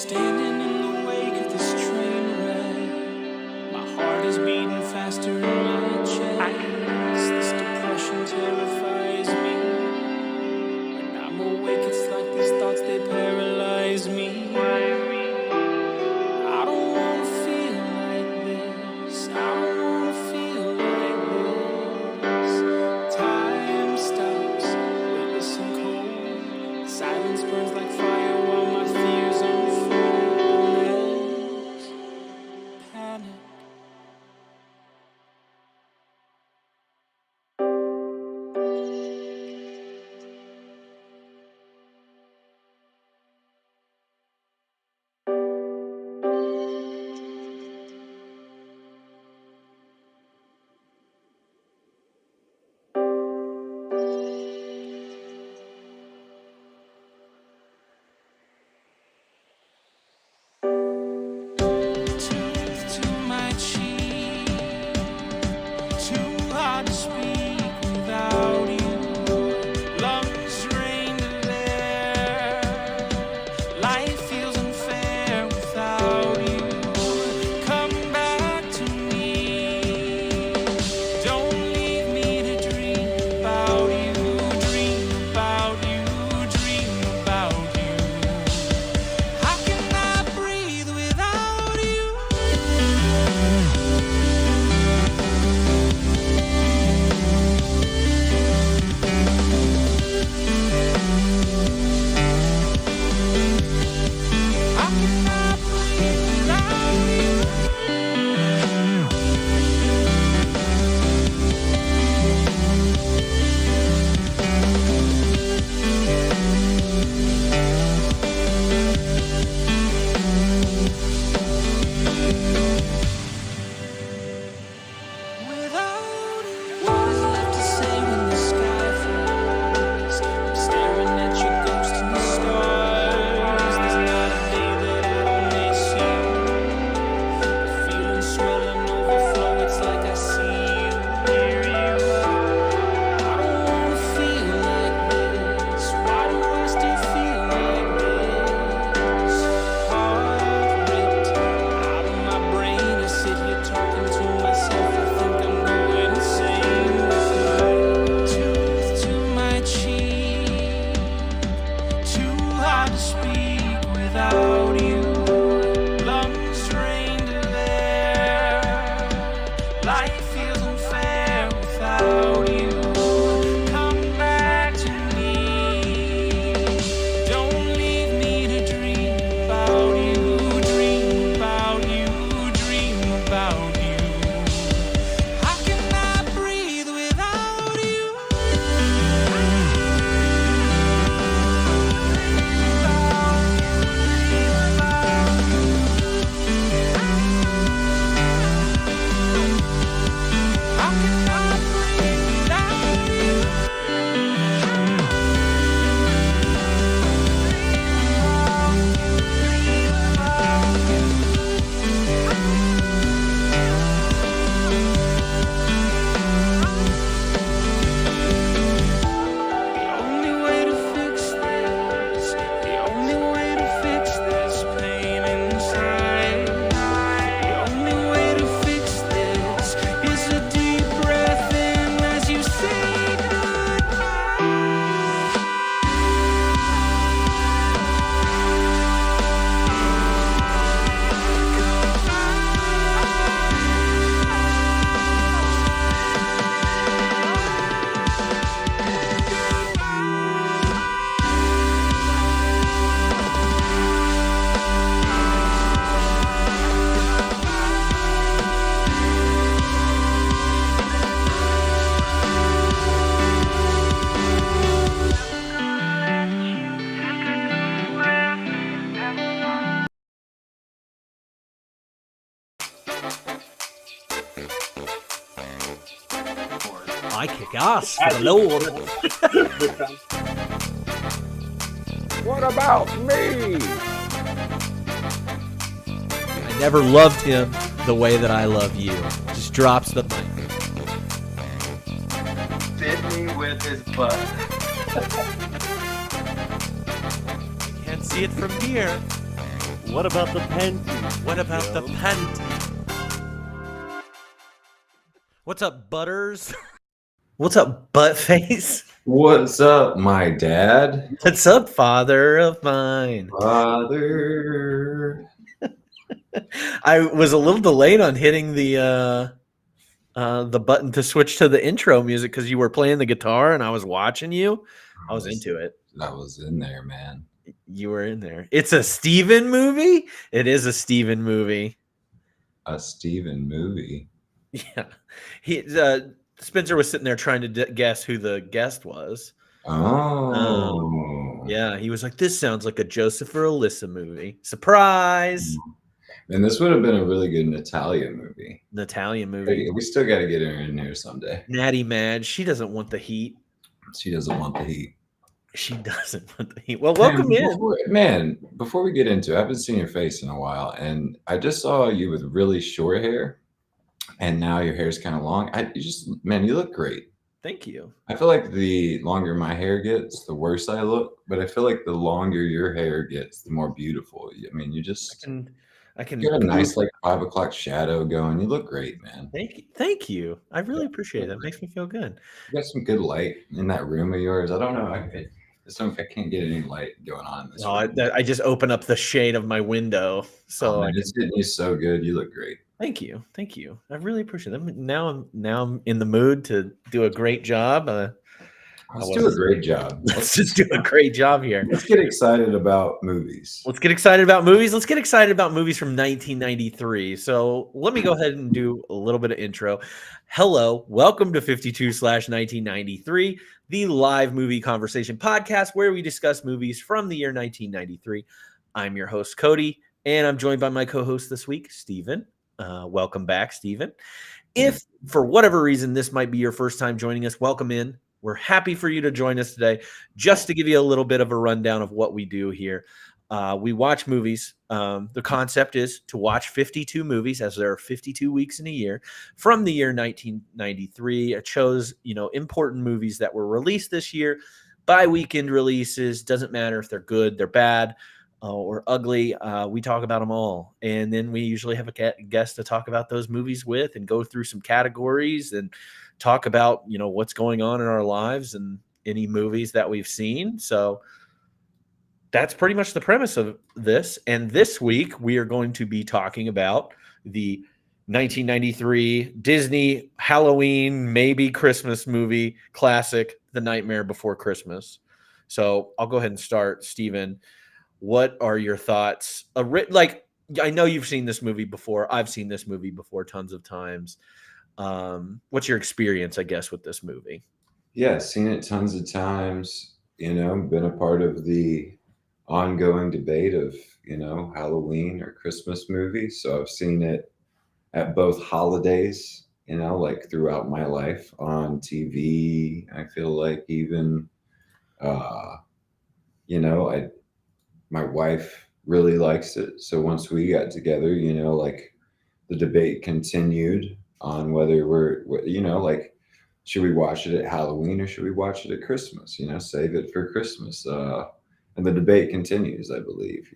Standing in the wake of this train wreck, my heart is beating faster in my chest. This depression terrifies me. When I'm awake, it's like these thoughts, they paralyze me. I don't wanna feel like this. I don't wanna feel like this. Time stops, weightless and cold. Silence burns like fire while my fears unfold. There's panic. Tooth to my cheek, too hard to speak without you. Lungs drain to air. Life feels unfair without you. Come back to me. Don't leave me to dream about you. Dream about you. Dream about you. How can I breathe without you? How can I breathe without you? Without you. What is left to say when the sky falls? I'm staring at your ghost in the stars. There's not a day that I don't miss you. The feeling swelling overflow. It's like I see you, hear you. I don't wanna feel like this. Why do I still feel like this? Heart ripped out of my brain. I sit here talking to myself. I think I'm going insane. Tooth to my cheek, too hard to speak without you. Lungs drain to air. Life feels unfair without you. Come back to me. Don't leave me to dream about you. Dream about you. Dream about you. How can I breathe without you? How can I breathe without you? The only way to fix this, the only way to fix this pain inside, the only way to fix this is a deep breath in as you say goodbye. I kick ass for the Lord. What about me? I never loved him the way that I love you. Just drops the mic. Bit me with his butt. Can't see it from here. What about the panty? What about the Joe? panty? What's up, Butters? What's up, Buttface? What's up, my dad? What's up, father of mine? Father. I was a little delayed on hitting the button to switch to the intro music because you were playing the guitar and I was watching you. I was into it. I was in there, man. You were in there. It's a Steven movie. It is a Steven movie. A Steven movie. Yeah, he Spencer was sitting there trying to guess who the guest was. Oh. Yeah, he was like, "This sounds like a Joseph or Alyssa movie." Surprise! And this would have been a really good Natalia movie. An Italian movie. We still got to get her in here someday. Natty Madge. She doesn't want the heat. She doesn't want the heat. She doesn't want the heat. Well, welcome in. Before we get into it, I haven't seen your face in a while, and I just saw you with really short hair, and now your hair's kind of long. You look great. Thank you. I feel like the longer my hair gets, the worse I look, but I feel like the longer your hair gets, the more beautiful. I mean, you just I can get a nice like 5 o'clock shadow going. You look great, man. Thank you. I really appreciate it. That makes me feel good. You got some good light in that room of yours. I don't know. I can't get any light going on in this room. I just open up the shade of my window, so It's getting you so good. You look great. Thank you. I really appreciate it. Now I'm in the mood to do a great job. Let's do a great job. Let's just do a great job here. Let's get excited about movies. Let's get excited about movies. Let's get excited about movies from 1993. So let me go ahead and do a little bit of intro. Hello, welcome to 52/1993, the live movie conversation podcast where we discuss movies from the year 1993. I'm your host, Cody, and I'm joined by my co-host this week, Steven. Welcome back, Steven. If for whatever reason this might be your first time joining us, welcome in. We're happy for you to join us today. Just to give you a little bit of a rundown of what we do here. We watch movies. The concept is to watch 52 movies, as there are 52 weeks in a year, from the year 1993. I chose, important movies that were released this year by weekend releases. Doesn't matter if they're good, they're bad, or ugly. We talk about them all. And then we usually have a guest to talk about those movies with and go through some categories and talk about, what's going on in our lives and any movies that we've seen. So that's pretty much the premise of this. And this week we are going to be talking about the 1993 Disney Halloween, maybe Christmas movie classic, The Nightmare Before Christmas. So I'll go ahead and start. Steven, what are your thoughts? I know you've seen this movie before. I've seen this movie before tons of times. What's your experience, I guess, with this movie? Yeah, seen it tons of times. Been a part of the ongoing debate of, Halloween or Christmas movies. So I've seen it at both holidays, like throughout my life on TV. I feel like even, my wife really likes it. So once we got together, like the debate continued on whether should we watch it at Halloween or should we watch it at Christmas? Save it for Christmas. And the debate continues, I believe.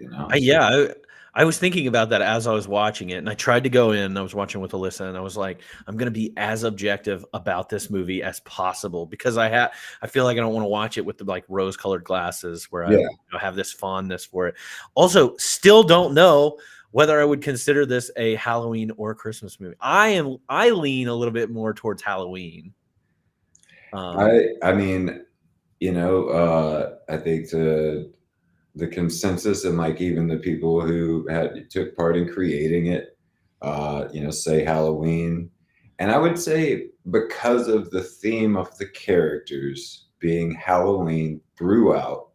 I was thinking about that as I was watching it, and I tried to go in. I was watching with Alyssa, and I was like, I'm going to be as objective about this movie as possible because I feel like I don't want to watch it with the rose-colored glasses where I have this fondness for it. Also, still don't know whether I would consider this a Halloween or Christmas movie. I lean a little bit more towards Halloween. I think the consensus and even the people who took part in creating it, say Halloween. And I would say because of the theme of the characters being Halloween throughout,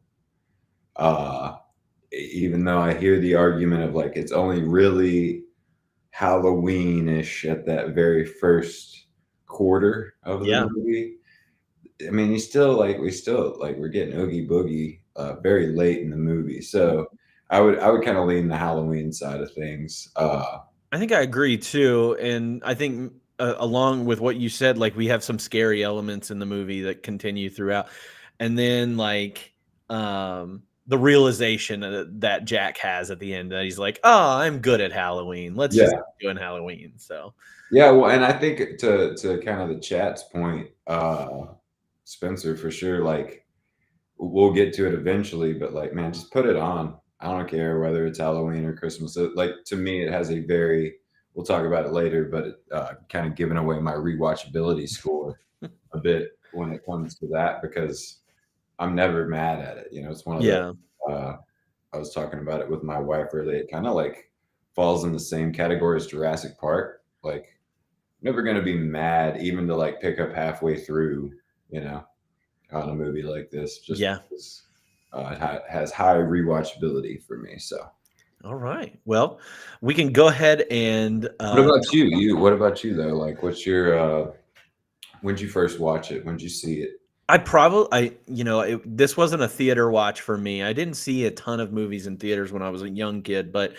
even though I hear the argument of it's only really Halloween-ish at that very first quarter of the movie. I mean, we're getting Oogie Boogie very late in the movie. So I would kind of lean the Halloween side of things. I think I agree too. And I think along with what you said, we have some scary elements in the movie that continue throughout. And then the realization that Jack has at the end that he's like, oh, I'm good at Halloween. Let's Yeah. just keep doing Halloween. So Yeah, well, and I think to kind of the chat's point, Spencer, for sure, like we'll get to it eventually, but like, man, just put it on. I don't care whether it's Halloween or Christmas. Like to me, it has a very, we'll talk about it later, but it, kind of giving away my rewatchability score a bit when it comes to that, because I'm never mad at it. You know, it's one of yeah, the, I was talking about it with my wife earlier. It kind of like falls in the same category as Jurassic Park. Like, never going to be mad even to like pick up halfway through, you know, on a movie like this, just Yeah. because it has high rewatchability for me. So all right. Well, we can go ahead and what about you? What about you though? Like, what's your when'd you first watch it? When'd you see it? This wasn't a theater watch for me. I didn't see a ton of movies in theaters when I was a young kid, but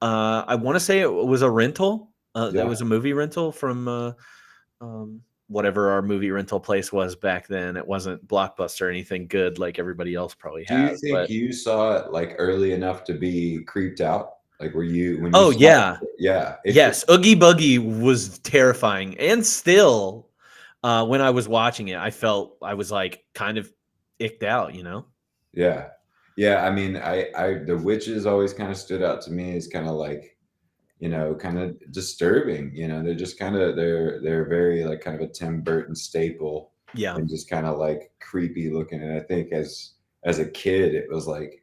I want to say it was a rental. Yeah. It was a movie rental from whatever our movie rental place was back then. It wasn't Blockbuster or anything good like everybody else probably Do you has. think But you saw it like early enough to be creeped out? Like, were you when you oh saw yeah, it? Yeah. yes, Oogie Boogie was terrifying, and still, when I was watching it, I felt I was like kind of icked out. Yeah. Yeah. I mean, I the witches always kind of stood out to me as kind of like, you know, kind of disturbing. You know, they're just kind of they're very like kind of a Tim Burton staple, Yeah. and just kind of like creepy looking. And I think as a kid, it was like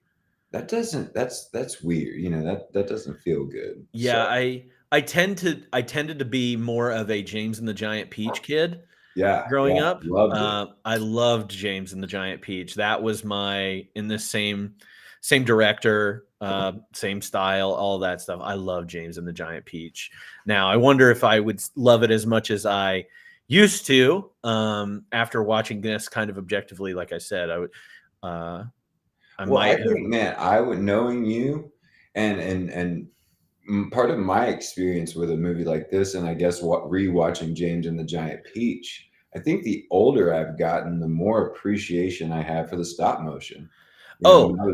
that's weird. You know, that doesn't feel good. Yeah, So, I tended to be more of a James and the Giant Peach kid yeah, growing yeah, up. loved it. I loved James and the Giant Peach. That was my in the same director, same style, all that stuff. I love James and the Giant Peach. Now, I wonder if I would love it as much as I used to after watching this kind of objectively. Like I said, I would. I Well, I might have. think, man, I would knowing you, and part of my experience with a movie like this, and I guess what rewatching James and the Giant Peach, I think the older I've gotten, the more appreciation I have for the stop motion. You know, Oh,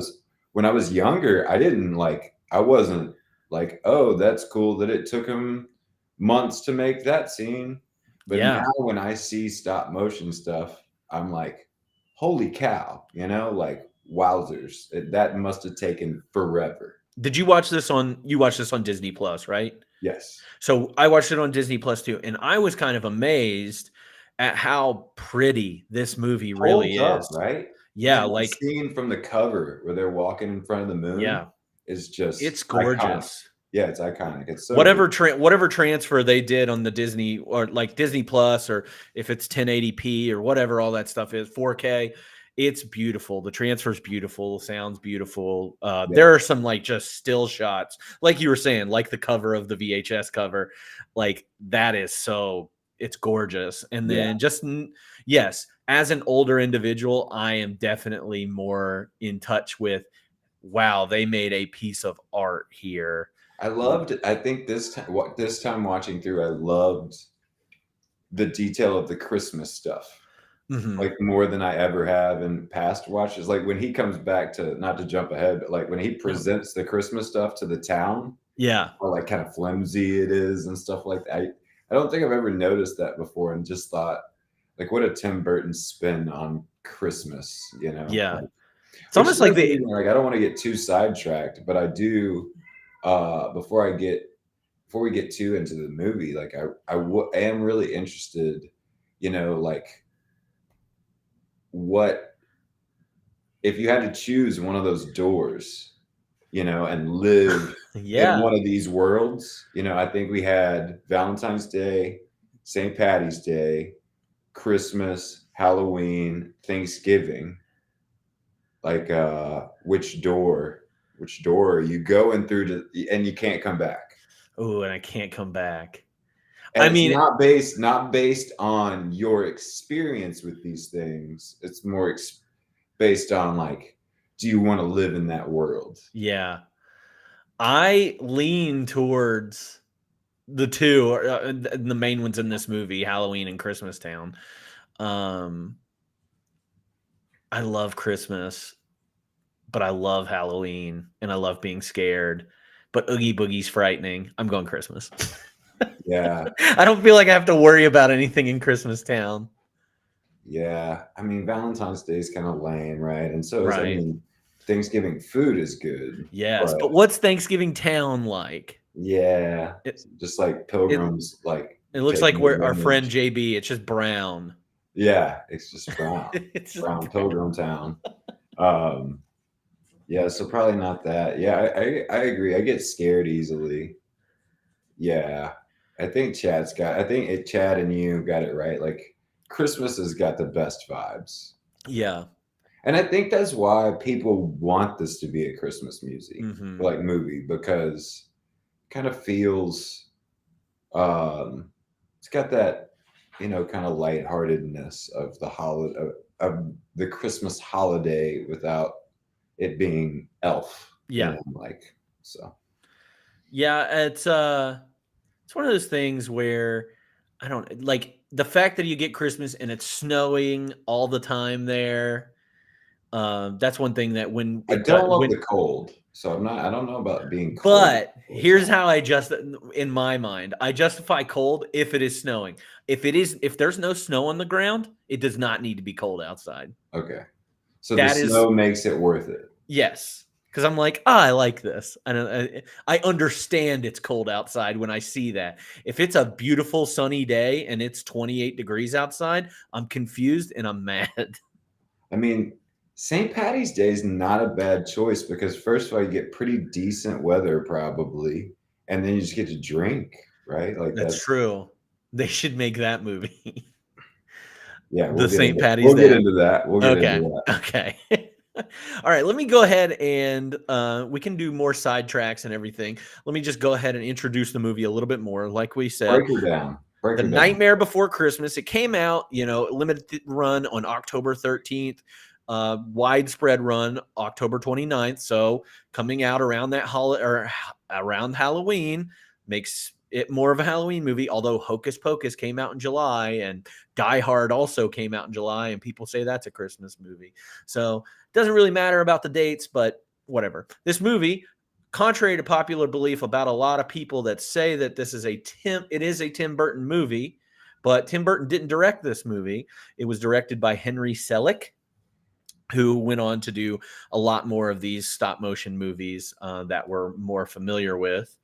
when I was younger, I wasn't like, oh, that's cool that it took him months to make that scene. But yeah. now when I see stop motion stuff, I'm like, holy cow, you know, like wowzers. That must have taken forever. Did you watch this on? You watched this on Disney Plus, right? Yes. So I watched it on Disney Plus too, and I was kind of amazed at how pretty this movie really Holds is. up, right? Yeah, Man, that like scene from the cover where they're walking in front of the moon, yeah, is just it's iconic. gorgeous. Yeah, it's iconic. It's so Whatever good. whatever transfer they did on the Disney or like Disney Plus, or if it's 1080p or whatever all that stuff is, 4K, it's beautiful. The transfer's beautiful, the sound's beautiful. Yeah. There are some like just still shots, like you were saying, like the cover of the VHS cover, like that is so it's gorgeous. And Yeah. then yes, as an older individual, I am definitely more in touch with, wow, they made a piece of art here. I think this time watching through, I loved the detail of the Christmas stuff. Mhm. Like more than I ever have in past watches. Like when he comes back to, not to jump ahead, but like when he presents the Christmas stuff to the town, Yeah. or like kind of flimsy it is and stuff like that. I don't think I've ever noticed that before, and just thought, like, what a Tim Burton spin on Christmas, you know? Yeah. Like, It's almost like they like, I don't want to get too sidetracked, but I do. Before we get too into the movie, like I am really interested, you know, like what if you had to choose one of those doors, you know, and live in yeah. one of these worlds. You know, I think we had Valentine's Day, St. Patty's Day, Christmas, Halloween, Thanksgiving. Like, which door are you going through and you can't come back? Oh, and I can't come back. And I it's mean, not based on your experience with these things. It's more based on like, do you want to live in that world? yeah. I lean towards the two, the main ones in this movie, Halloween and Christmas Town. I love Christmas, but I love Halloween and I love being scared. But Oogie Boogie's frightening. I'm going Christmas. Yeah. I don't feel like I have to worry about anything in Christmas Town. Yeah. I mean, Valentine's Day is kind of lame, right? And so is, I Right. mean, Thanksgiving food is good. Yes, but what's Thanksgiving Town like? Yeah. It- Just like pilgrims, like It looks like taking we're our advantage. friend JB. It's just brown. Yeah, it's just brown. It's just Brown Pilgrim Town. Yeah, so probably not that. Yeah, I agree. I get scared easily. Yeah. I think Chad and you got it right. Like Christmas has got the best vibes. Yeah. And I think that's why people want this to be a Christmas Mhm. movie, because it kind of feels it's got that, kind of lightheartedness of the holiday of the Christmas holiday without it being elf. Yeah. So. Yeah, it's one of those things where I don't like the fact that you get Christmas and it's snowing all the time there. That's one thing that when I it don't does- love when- the cold, so I don't know about being cold. But here's how I just in my mind, I justify cold if it is snowing. If there's no snow on the ground, it does not need to be cold outside. Okay. So That the is- snow makes it worth it. Yes, because I'm like, I like this. I understand it's cold outside when I see that. If it's a beautiful sunny day and it's 28 degrees outside, I'm confused and I'm mad. I mean, St. Patty's Day is not a bad choice because first of all, you get pretty decent weather probably, and then you just get to drink, right? Like That's true. They should make that movie. Yeah, The we'll get St. into- Patty's We'll Day. get into that. We'll get Okay. into that. Okay. All right. Let me go ahead and we can do more sidetracks and everything. Let me just go ahead and introduce the movie a little bit more. Like we said, Break her down. The Nightmare Before Christmas. It came out, limited run on October 13th, widespread run October 29th. So coming out around that around Halloween makes it more of a Halloween movie. Although Hocus Pocus came out in July and Die Hard also came out in July, and people say that's a Christmas movie. So it doesn't really matter about the dates, but whatever. This movie, contrary to popular belief about a lot of people that say that it is a Tim Burton movie, but Tim Burton didn't direct this movie. It was directed by Henry Selick, who went on to do a lot more of these stop motion movies that we're more familiar with.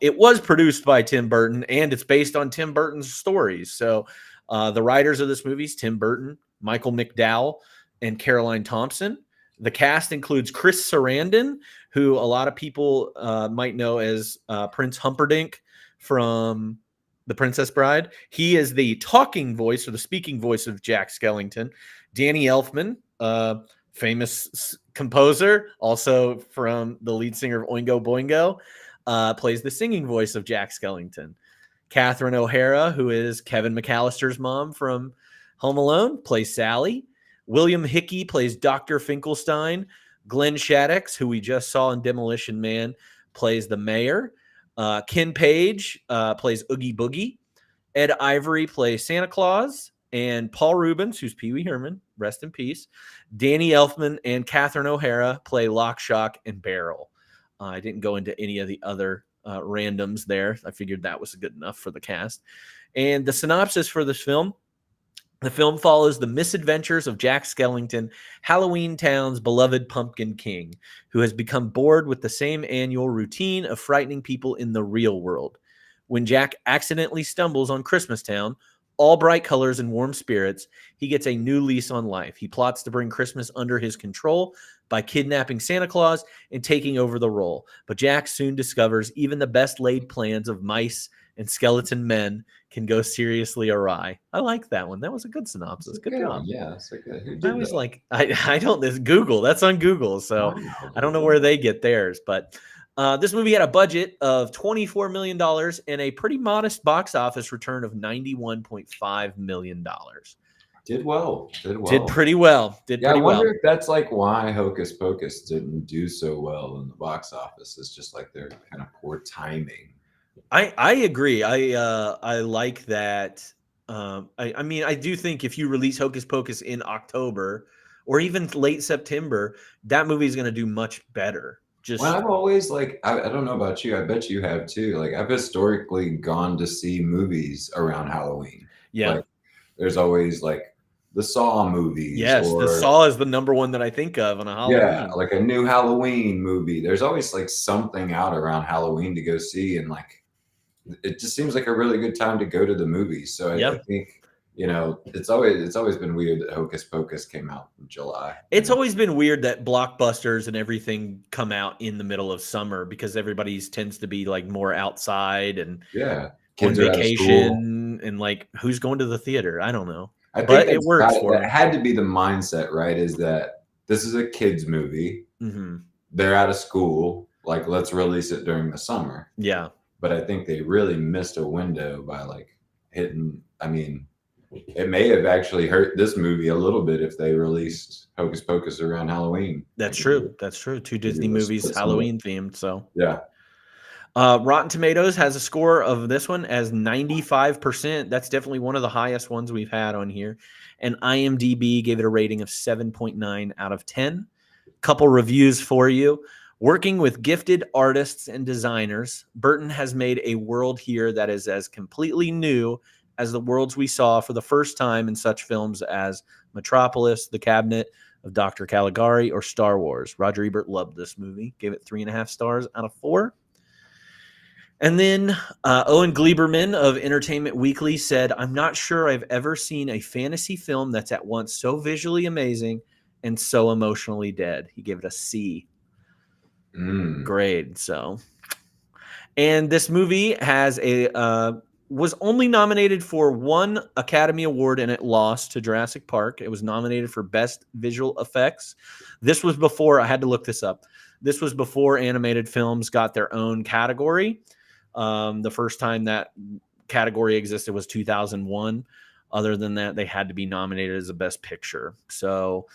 It was produced by Tim Burton, and it's based on Tim Burton's stories. So the writers of this movie is Tim Burton, Michael McDowell, and Caroline Thompson. The cast includes Chris Sarandon, who a lot of people might know as Prince Humperdinck from The Princess Bride. He is the talking voice or the speaking voice of Jack Skellington. Danny Elfman, famous composer, also from the lead singer of Oingo Boingo, plays the singing voice of Jack Skellington. Catherine O'Hara, who is Kevin McAllister's mom from Home Alone, plays Sally. William Hickey plays Dr. Finkelstein. Glenn Shaddix, who we just saw in Demolition Man, plays the mayor. Ken Page plays Oogie Boogie. Ed Ivory plays Santa Claus. And Paul Rubens, who's Pee Wee Herman, rest in peace. Danny Elfman and Catherine O'Hara play Lock, Shock, and Barrel. I didn't go into any of the other randoms there. I figured that was good enough for the cast. And the synopsis for this film: the film follows the misadventures of Jack Skellington, Halloween Town's beloved Pumpkin King, who has become bored with the same annual routine of frightening people in the real world. When Jack accidentally stumbles on Christmas Town, all bright colors and warm spirits, he gets a new lease on life. He plots to bring Christmas under his control by kidnapping Santa Claus and taking over the role. But Jack soon discovers even the best laid plans of mice and skeleton men can go seriously awry. I like that one. That was a good synopsis. Good job. Yeah, it's like who did I was that? like, I don't, this Google, that's on Google. So Wow. I don't know where they get theirs, but this movie had a budget of $24 million and a pretty modest box office return of $91.5 million. Did well. Did pretty well. Yeah, I wonder if that's like why Hocus Pocus didn't do so well in the box office. It's just like their kind of poor timing. I agree. I like that. I mean, I do think if you release Hocus Pocus in October or even late September, that movie is going to do much better. Just Well, I've always like I don't know about you. I bet you have too. Like I've historically gone to see movies around Halloween. yeah. Like there's always like the Saw movies. Yes, the or Saw is the number one that I think of on a yeah, Halloween. like a new Halloween movie. There's always like something out around Halloween to go see, and like it just seems like a really good time to go to the movies. So I think it's always been weird that Hocus Pocus came out in July. It's always been weird that blockbusters and everything come out in the middle of summer because everybody's tends to be like more outside and yeah, on kids are out of school. vacation and like who's going to the theater? I don't know. I think But it works for that them. had to be the mindset, right? Is that this is a kids movie. Mm-hmm. They're out of school. Like, let's release it during the summer. Yeah. But I think they really missed a window by like hitting. I mean, it may have actually hurt this movie a little bit if they released Hocus Pocus around Halloween. That's true. That's true. Two Disney it was movies, split some Halloween themed. So Yeah. Rotten Tomatoes has a score of this one as 95%. That's definitely one of the highest ones we've had on here. And IMDb gave it a rating of 7.9 out of 10. Couple reviews for you. Working with gifted artists and designers, Burton has made a world here that is as completely new as the worlds we saw for the first time in such films as Metropolis, The Cabinet of Dr. Caligari, or Star Wars. Roger Ebert loved this movie, gave it 3.5 stars out of 4. And then Owen Gleiberman of Entertainment Weekly said, I'm not sure I've ever seen a fantasy film that's at once so visually amazing and so emotionally dead. He gave it a C grade. So, and this movie has was only nominated for 1 Academy Award and it lost to Jurassic Park. It was nominated for Best Visual Effects. This was before, I had to look this up. This was before animated films got their own category. The first time that category existed was 2001. Other than that, they had to be nominated as a Best Picture. So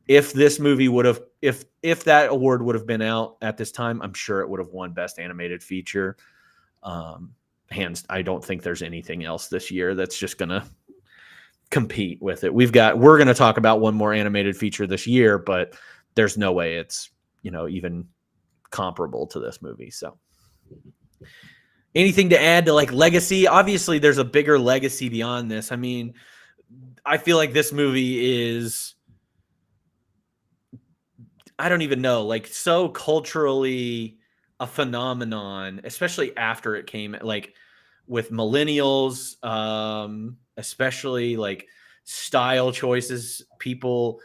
if this movie would have, if that award would have been out at this time, I'm sure it would have won Best Animated Feature. I don't think there's anything else this year that's just going to compete with it. We're going to talk about one more animated feature this year, but there's no way it's, even comparable to this movie. So anything to add to like legacy? Obviously there's a bigger legacy beyond this. I mean, I feel like this movie is, I don't even know, like so culturally a phenomenon, especially after it came, like with millennials, especially like style choices, people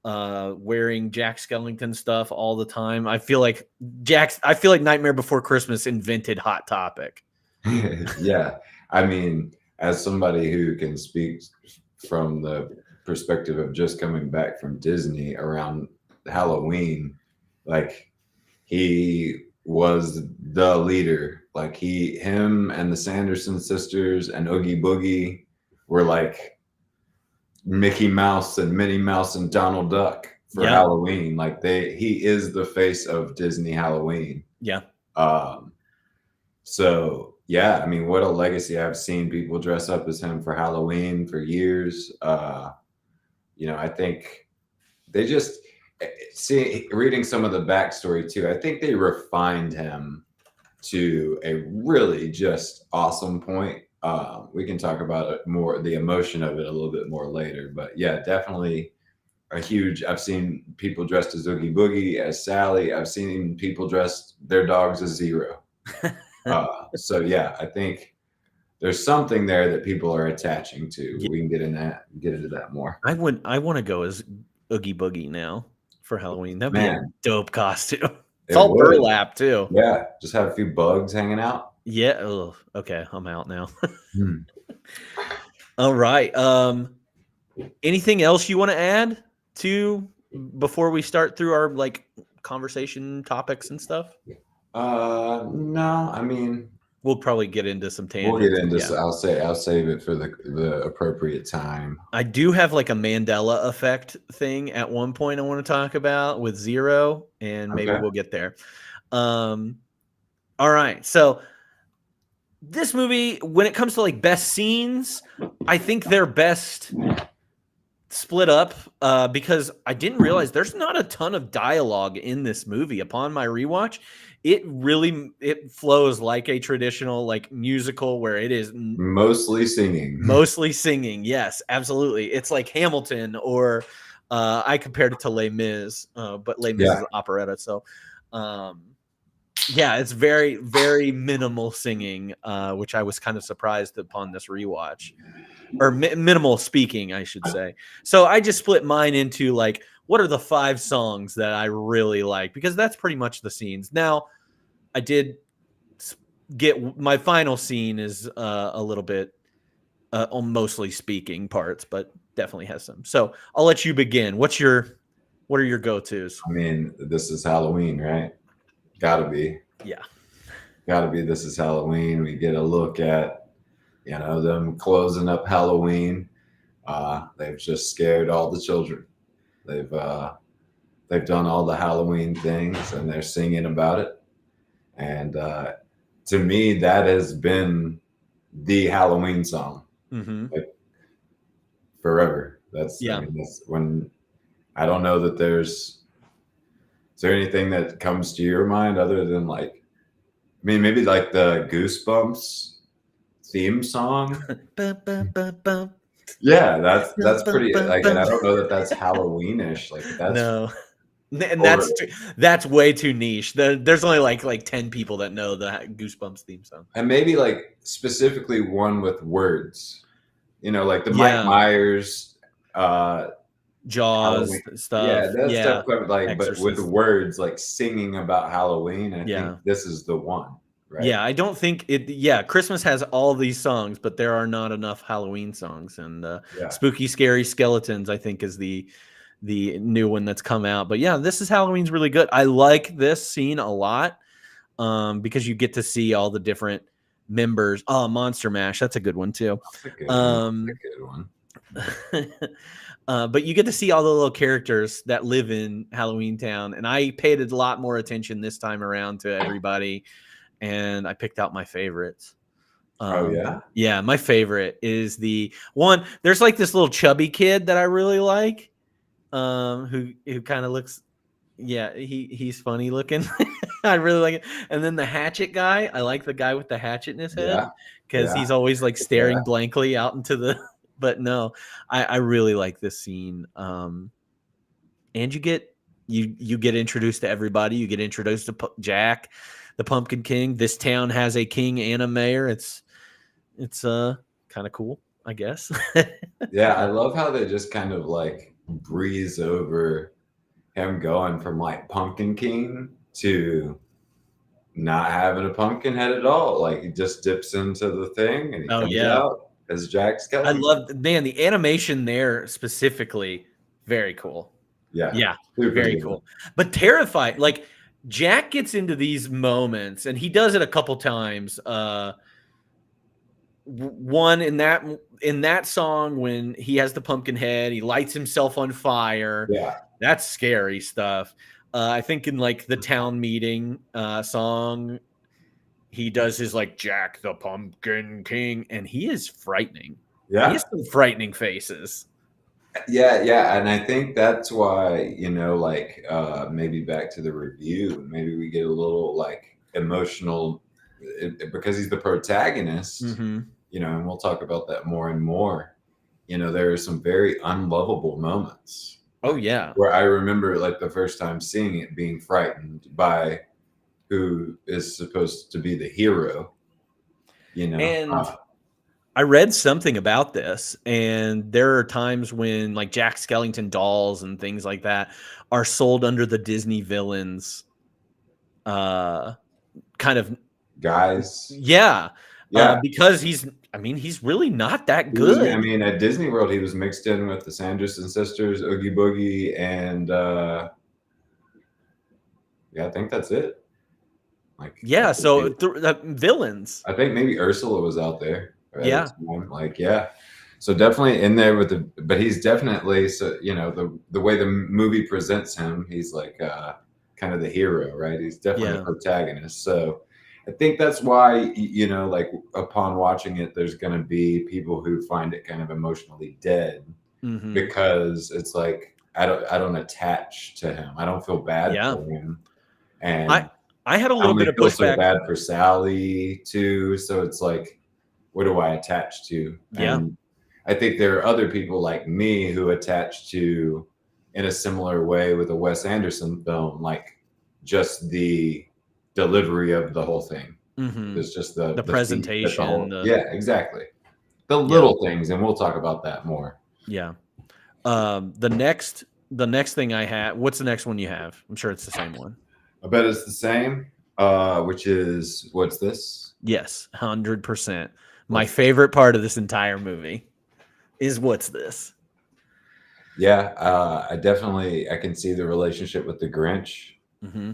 wearing Jack Skellington stuff all the time. I feel like Nightmare Before Christmas invented Hot Topic. Yeah. I mean, as somebody who can speak from the perspective of just coming back from Disney around Halloween, like he was the leader. Like him and the Sanderson sisters and Oogie Boogie were like Mickey Mouse and Minnie Mouse and Donald Duck for Halloween. Like he is the face of Disney Halloween. Yeah. So yeah, I mean, what a legacy. I've seen people dress up as him for Halloween for years. I think they just reading some of the backstory too. I think they refined him to a really just awesome point. We can talk about it more, the emotion of it a little bit more later, but yeah, definitely I've seen people dressed as Oogie Boogie, as Sally. I've seen people dressed their dogs as Zero. So yeah, I think there's something there that people are attaching to. We can get into that more. I want to go as Oogie Boogie now for Halloween. That'd be a dope costume. It's It all would. burlap too. Yeah, just have a few bugs hanging out. Yeah. Oh, okay. I'm out now. All right. Anything else you want to add to before we start through our like conversation topics and stuff? No, I mean, we'll probably get into some tangents. We'll get into. Yeah. I'll save it for the appropriate time. I do have like a Mandela effect thing at one point I want to talk about with Zero, and maybe we'll get there. All right, so this movie, when it comes to like best scenes, I think their best split up because I didn't realize there's not a ton of dialogue in this movie. Upon my rewatch, it flows like a traditional like musical where it is Mostly singing. mostly singing. Yes, absolutely. It's like Hamilton, or I compared it to Les Mis, but Les Mis is an operetta. So, yeah, it's very, very minimal singing, which I was kind of surprised upon this rewatch, or minimal speaking, I should say. So I just split mine into like, what are the 5 songs that I really like? Because that's pretty much the scenes. Now, I did get my final scene is a little bit on mostly speaking parts, but definitely has some. So I'll let you begin. What are your go-tos? I mean, This Is Halloween, right? Gotta be. Yeah. Gotta be This Is Halloween. We get a look at, them closing up Halloween. They've just scared all the children. They've done all the Halloween things and they're singing about it. And to me, that has been the Halloween song. Mm-hmm. Like, forever. That's when I don't know that is there anything that comes to your mind other than maybe like the Goosebumps theme song? Yeah, that's pretty and I don't know that that's Halloweenish. Like that's no. And that's way too niche. There's only like 10 people that know the Goosebumps theme song. And maybe like specifically one with words. Like the Mike Myers Jaws Halloween stuff. Yeah, that stuff but Exorcist. with words like singing about Halloween. I think this is the one. Right? Yeah, I don't think it. Yeah, Christmas has all these songs, but there are not enough Halloween songs. And Spooky, Scary Skeletons, I think, is the new one that's come out. But yeah, This Is Halloween's really good. I like this scene a lot because you get to see all the different members. Oh, Monster Mash, that's a good one too. That's a good one. But you get to see all the little characters that live in Halloween Town, and I paid a lot more attention this time around to everybody, and I picked out my favorites. Yeah, my favorite is the one. There's like this little chubby kid that I really like, who kind of looks, he's funny looking. I really like it. And then the hatchet guy, I like the guy with the hatchet in his head because he's always like staring blankly out into the. But no, I really like this scene. And you get introduced to everybody. You get introduced to Jack, the Pumpkin King. This town has a king and a mayor. It's kind of cool, I guess. Yeah, I love how they just kind of like breeze over him going from like Pumpkin King to not having a pumpkin head at all. Like he just dips into the thing and he comes out as Jack Skellington. I love, the animation there specifically, very cool. Yeah, very cool. But terrified. Like Jack gets into these moments, and he does it a couple times. One in that song when he has the pumpkin head, he lights himself on fire. Yeah, that's scary stuff. I think in like the town meeting song, he does his like Jack the Pumpkin King, and he is frightening. Yeah, he has some frightening faces. Yeah, and I think that's why maybe back to the review, maybe we get a little like emotional because he's the protagonist. Mm-hmm. And we'll talk about that more and more. There are some very unlovable moments. Oh yeah, where I remember like the first time seeing it, being frightened by who is supposed to be the hero, And I read something about this, and there are times when like Jack Skellington dolls and things like that are sold under the Disney Villains kind of guys. Yeah. Because he's really not that good. At Disney World, he was mixed in with the Sanderson sisters, Oogie Boogie, and I think that's it. So villains. I think maybe Ursula was out there. Right? Yeah. So definitely in there but he's definitely the way the movie presents him, he's like kind of the hero, right? He's definitely the protagonist. So I think that's why, upon watching it, there's going to be people who find it kind of emotionally dead. Mhm. because it's like I don't attach to him. I don't feel bad Yeah. for him, I and I had a I little bit only of feel so pushback. bad for Sally too. So it's like, what do I attach to? Yeah. And I think there are other people like me who attach to in a similar way with a Wes Anderson film, like just the delivery of the whole thing. Mhm. It's just The the feat that the presentation, whole, yeah, exactly. The Yeah. little things, and we'll talk about that more. yeah. The next thing I had, what's the next one you have? I'm sure it's the same one. I bet it's the same. Which is, what's this? Yes, 100%. My What's- favorite part of this entire movie is what's this? Yeah, I can see the relationship with the Grinch. Hmm.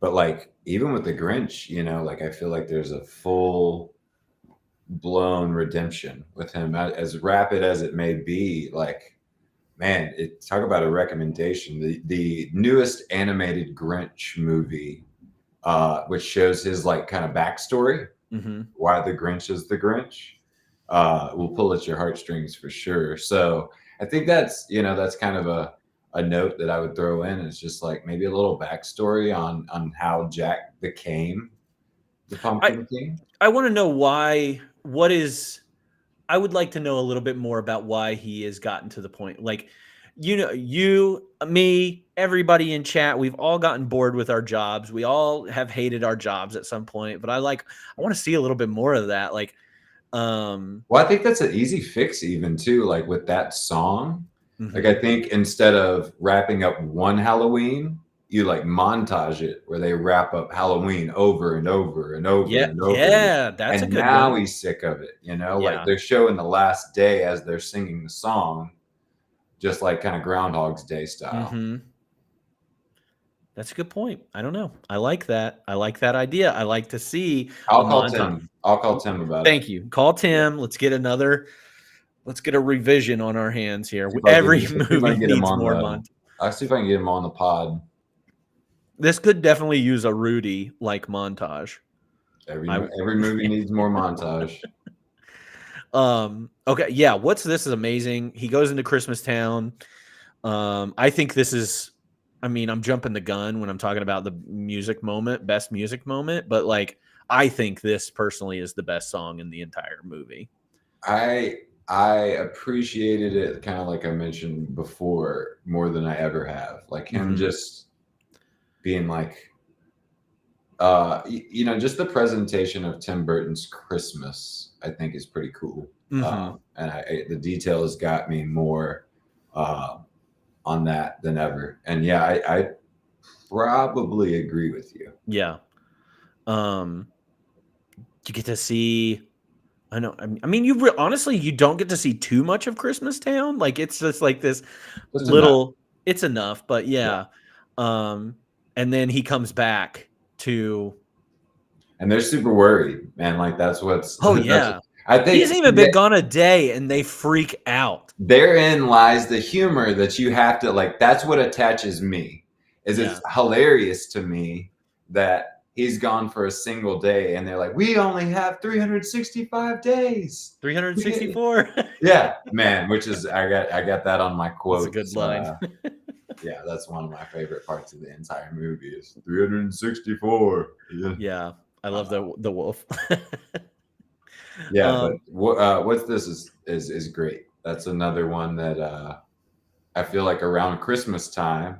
But like even with the Grinch, like I feel like there's a full blown redemption with him, as rapid as it may be. Like, man, talk about a recommendation. The newest animated Grinch movie, which shows his like kind of backstory, Hmm. why the Grinch is the Grinch, will pull at your heartstrings for sure. So I think that's kind of a note that I would throw in. Is just like maybe a little backstory on how Jack became the Pumpkin King. I want to know why. I would like to know a little bit more about why he has gotten to the point. Like, you, me, everybody in chat, we've all gotten bored with our jobs. We all have hated our jobs at some point, but I want to see a little bit more of that. Like, Well, I think that's an easy fix, even too. Like with that song, like mhm. I think instead of wrapping up one Halloween, you like montage it where they wrap up Halloween over and over and over Yeah, and over. yeah, that's a And good now one. he's sick of it, like Yeah. they're showing the last day as they're singing the song, just like kind of Groundhog's Day style. Hmm. That's a good point. I don't know. I like that. I like that idea. I like to see I'll a call montage. Tim. I'll call Tim about Thank it. you. Call Tim. Let's get a revision on our hands here. See if I Every can- see if I movie can get him needs on more the- montage. I'll see if I can get him on the pod. This could definitely use a Rudy like montage. Every movie needs more montage. Okay, yeah, what's this is amazing. He goes into Christmas Town. I think this is, I'm jumping the gun when I'm talking about the best music moment, but like I think this personally is the best song in the entire movie. I appreciated it, kind of like I mentioned before, more than I ever have. Like him Mhm. just being like, just the presentation of Tim Burton's Christmas, I think is pretty cool. Mhm. And the details got me more on that than ever. And yeah, I probably agree with you. Yeah. You get to see. I know. Honestly, you don't get to see too much of Christmas Town. Like it's just like this Just little. It's enough, but yeah. And then he comes back to. And they're super worried, man. Like that's what's. Oh that's yeah. I think He hasn't even been gone a day, and they freak out. Therein lies the humor that you have to like. That's what attaches me. It's hilarious to me that he's gone for a single day, and they're like, "We only have 365 days." 364. Yeah, man. Which is I got that on my quote. That's a good line. Yeah, that's one of my favorite parts of the entire movie is 364. Yeah, I love the wolf. Yeah, but what's this is great. That's another one that I feel like around Christmas time,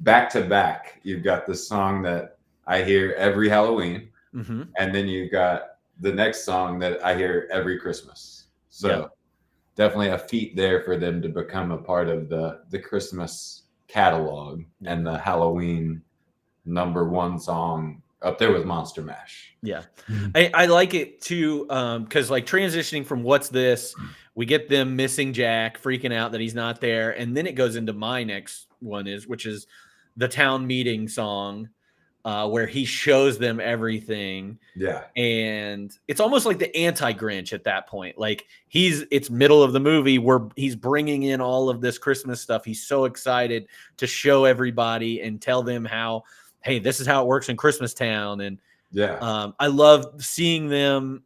back to back, you've got this song that I hear every Halloween, Mm-hmm. and then you've got the next song that I hear every Christmas. So definitely a feat there for them to become a part of the Christmas catalog and the Halloween #1 song up there with Monster Mash. Yeah. I like it too, because like transitioning from what's this, we get them missing Jack, freaking out that he's not there, and then it goes into my next one which is the town meeting song, where he shows them everything. Yeah. And it's almost like the anti-Grinch at that point. Like it's middle of the movie where he's bringing in all of this Christmas stuff. He's so excited to show everybody and tell them how, hey, this is how it works in Christmas Town. And yeah, I love seeing them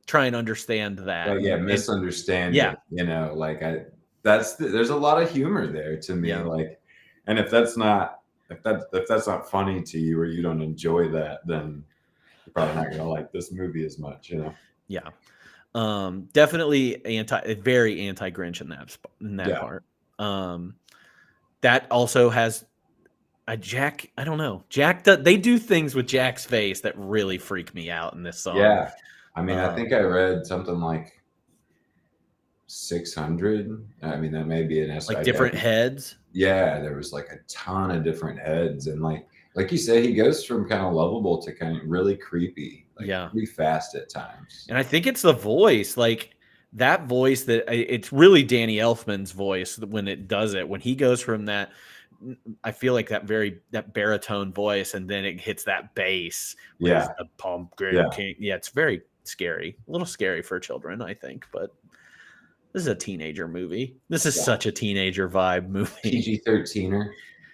try and understand that. Like, yeah, And- misunderstand yeah. it, you know, like there's a lot of humor there to me. Yeah. Like, and if that's not funny to you or you don't enjoy that, then you're probably not gonna like this movie as much, you know. Yeah. Definitely very anti-Grinch in that Yeah. part. That also has Jack. I don't know. Jack. They do things with Jack's face that really freak me out in this song. Yeah. I mean, I think I read something like 600. I mean, that may be an estimate. Like different heads. Yeah, there was like a ton of different heads, and like you said, he goes from kind of lovable to kind of really creepy, like Yeah. pretty fast at times. And I think it's the voice, like that voice that it's really Danny Elfman's voice when it does it. When he goes from that, I feel like that baritone voice, and then it hits that bass. Yeah. The pumpkin Yeah. king. Yeah, it's very scary, a little scary for children, I think, but this is a teenager movie. This is such a teenager vibe movie. PG-13er.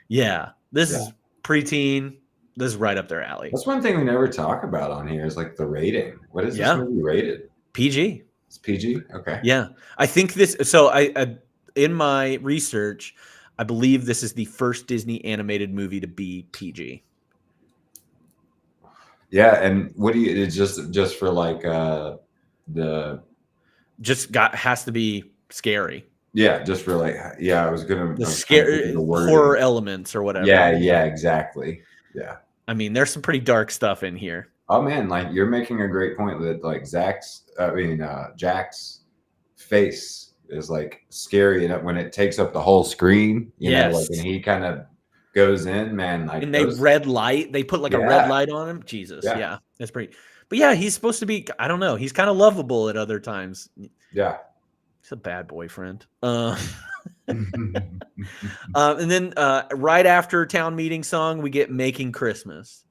Yeah, this is preteen. This is right up their alley. That's one thing we never talk about on here is like the rating. What is this movie rated? PG. It's PG. Okay. Yeah, I think this. So I in my research, I believe this is the first Disney animated movie to be PG. Yeah, and what do you? It's just for like the. Has to be scary. Yeah, just for like I was gonna The scary horror elements or whatever. Yeah, exactly. Yeah. I mean, there's some pretty dark stuff in here. Oh man, like you're making a great point that like Jack's face is like scary enough when it takes up the whole screen. You know, like, and he kind of goes in, man. Like, and they red light. They put like a red light on him. Jesus, yeah, that's pretty. But yeah, he's supposed to be. I don't know. He's kind of lovable at other times. Yeah, he's a bad boyfriend. And then right after town meeting song, we get Making Christmas.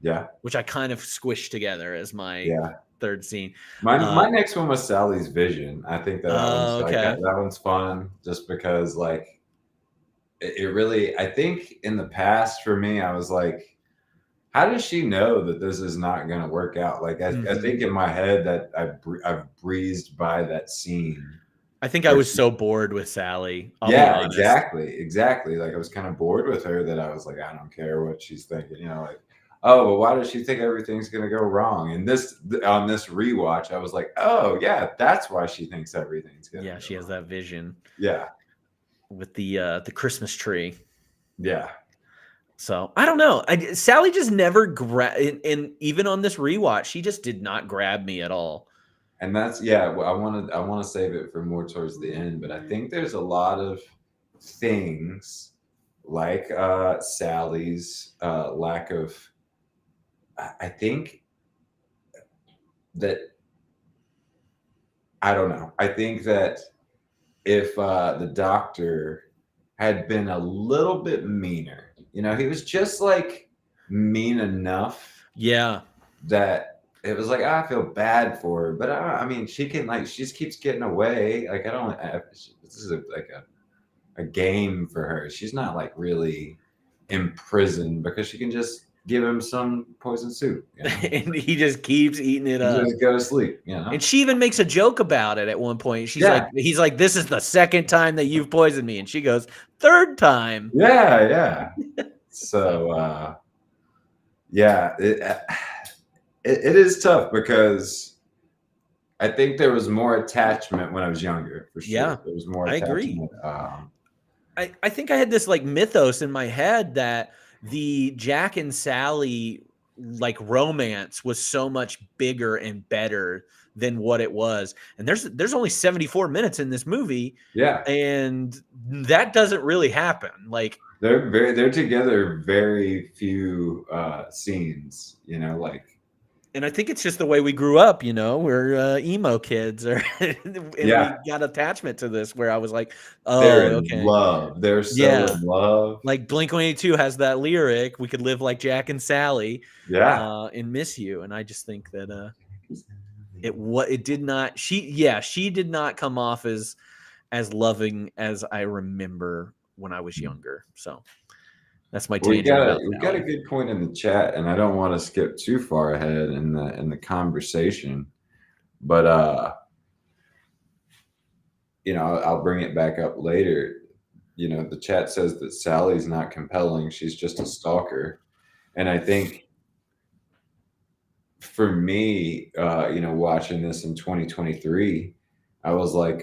Yeah. Which I kind of squished together as my third scene. My next one was Sally's Vision. I think that one's fun just because like it really, I think in the past for me, I was like, how does she know that this is not going to work out? Like, I think in my head that I've breezed by that scene. I think I was so bored with Sally. Yeah, exactly. Like I was kind of bored with her that I was like, I don't care what she's thinking. You know, like, oh, but why does she think everything's going to go wrong? And on this rewatch, I was like, oh yeah, that's why she thinks everything's going to go she has wrong. that vision. Yeah. With the Christmas tree. Yeah. So I don't know. Sally just never and even on this rewatch, she just did not grab me at all. And that's well, I want to save it for more towards the end, but I think there's a lot of things like Sally's lack of. I think that I don't know. I think that if the doctor had been a little bit meaner, you know, he was just like mean enough. Yeah. That it was like, I feel bad for her, but I mean, she can she just keeps getting away. Like, this is like a game for her. She's not like really imprisoned because she can just give him some poison soup. You know? And he just keeps eating it up. Just go to sleep, you know? And she even makes a joke about it at one point. He's like, this is the second time that you've poisoned me. And she goes, third time. Yeah. So, it is tough because I think there was more attachment when I was younger, for sure. Yeah, there was more agree. attachment. I think I had this like mythos in my head that the Jack and Sally like romance was so much bigger and better than what it was. And there's only 74 minutes in this movie. Yeah. And that doesn't really happen. Like they're together very few scenes, you know, like. And I think it's just the way we grew up, you know, we're emo kids and we got attachment to this where I was like, oh, they're in love. They're so in love. Like Blink-182 has that lyric, we could live like Jack and Sally and miss you. And I just think that she did not come off as loving as I remember when I was younger. So that's my tangent. We've got a good point in the chat, and I don't want to skip too far ahead in the conversation. But I'll bring it back up later. The chat says that Sally's not compelling. She's just a stalker. And I think for me, watching this in 2023, I was like,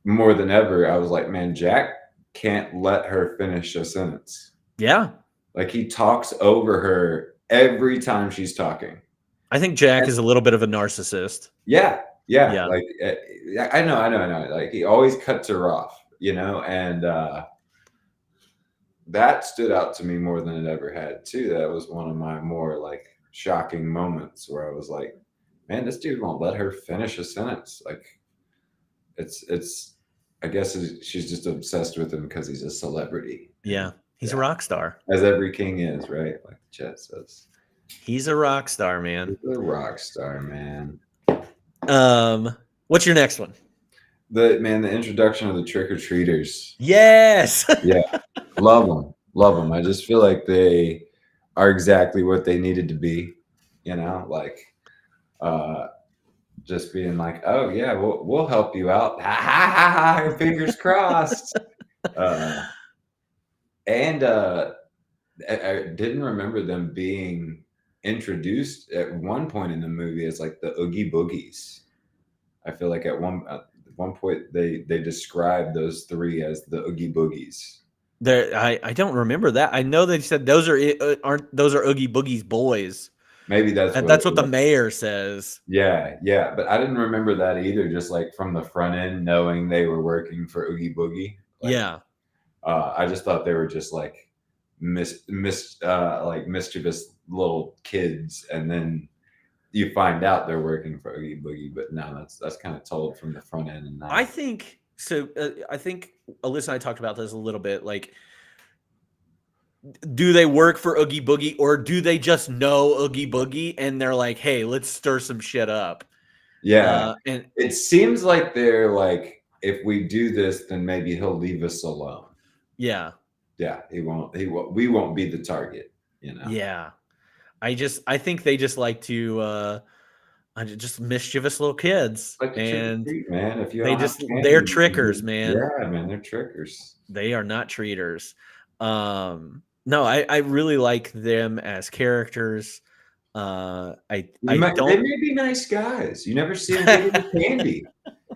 more than ever, I was like, man, Jack can't let her finish a sentence. Yeah. Like, he talks over her every time she's talking. I think Jack is a little bit of a narcissist. Yeah. Yeah. Like, I know. Like, he always cuts her off, and that stood out to me more than it ever had too. That was one of my more like shocking moments where I was like, man, this dude won't let her finish a sentence. Like, I guess she's just obsessed with him because he's a celebrity. Yeah. He's a rock star. As every king is, right? Like the chat says. He's a rock star, man. He's a rock star, man. What's your next one? The introduction of the trick-or-treaters. Yes. Yeah. Love them. I just feel like they are exactly what they needed to be, like just being like, oh yeah, we'll help you out. Ha ha ha ha, fingers crossed. And I didn't remember them being introduced at one point in the movie as like the Oogie Boogies. I feel like at one point they described those three as the Oogie Boogies. I don't remember that. I know they said those are Oogie Boogie's boys. Maybe that's what the mayor says. Yeah, but I didn't remember that either. Just like from the front end, knowing they were working for Oogie Boogie. Like, yeah. I just thought they were just like mischievous little kids, and then you find out they're working for Oogie Boogie. But no, that's kind of told from the front end. And I think so. I think Alyssa and I talked about this a little bit. Like, do they work for Oogie Boogie, or do they just know Oogie Boogie and they're like, hey, let's stir some shit up? Yeah, and it seems like they're like, if we do this, then maybe he'll leave us alone. Yeah. Yeah, he won't. We won't be the target. Yeah, I think they just like to just mischievous little kids, like and treat, man. If you they're trickers, man. Yeah, man, they're trickers. They are not treaters. No, I really like them as characters. They may be nice guys. You never see them give them candy.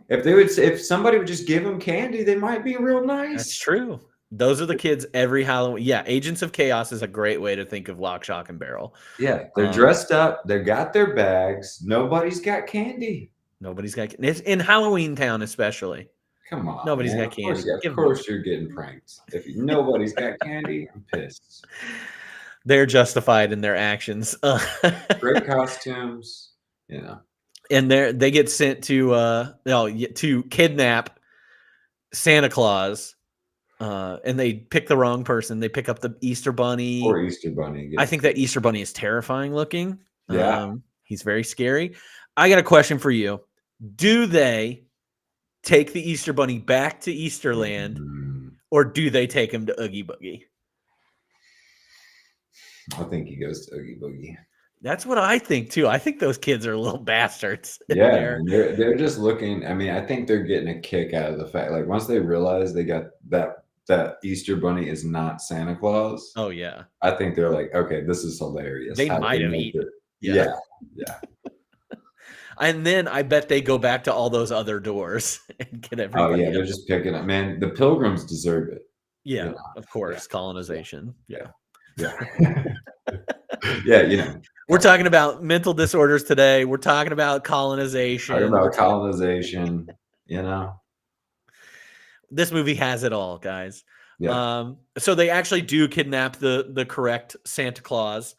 If somebody would just give them candy, they might be real nice. That's true. Those are the kids every Halloween. Yeah, Agents of Chaos is a great way to think of Lock, Shock, and Barrel. Yeah, they're dressed up. They got their bags. Nobody's got candy. Nobody's got. It's in Halloween Town, especially. Come on, nobody's got candy. Of course, you're getting pranked. If nobody's got candy, I'm pissed. They're justified in their actions. Great costumes, And they get sent to kidnap Santa Claus. And they pick the wrong person. They pick up the Easter Bunny. Or Easter Bunny. I think that Easter Bunny is terrifying looking. Yeah. He's very scary. I got a question for you. Do they take the Easter Bunny back to Easterland, or do they take him to Oogie Boogie? I think he goes to Oogie Boogie. That's what I think too. I think those kids are little bastards. Yeah, they're just looking. I mean, I think they're getting a kick out of the fact, like once they realize they got that Easter Bunny is not Santa Claus. Oh yeah. I think they're like, okay, this is hilarious. They might have eaten. Yeah. And then I bet they go back to all those other doors and get everybody. Oh yeah, they're just picking up. Man, the Pilgrims deserve it. Yeah, of course, colonization. Yeah. Yeah, We're talking about mental disorders today. We're talking about colonization. This movie has it all, guys. Yeah. So they actually do kidnap the correct Santa Claus,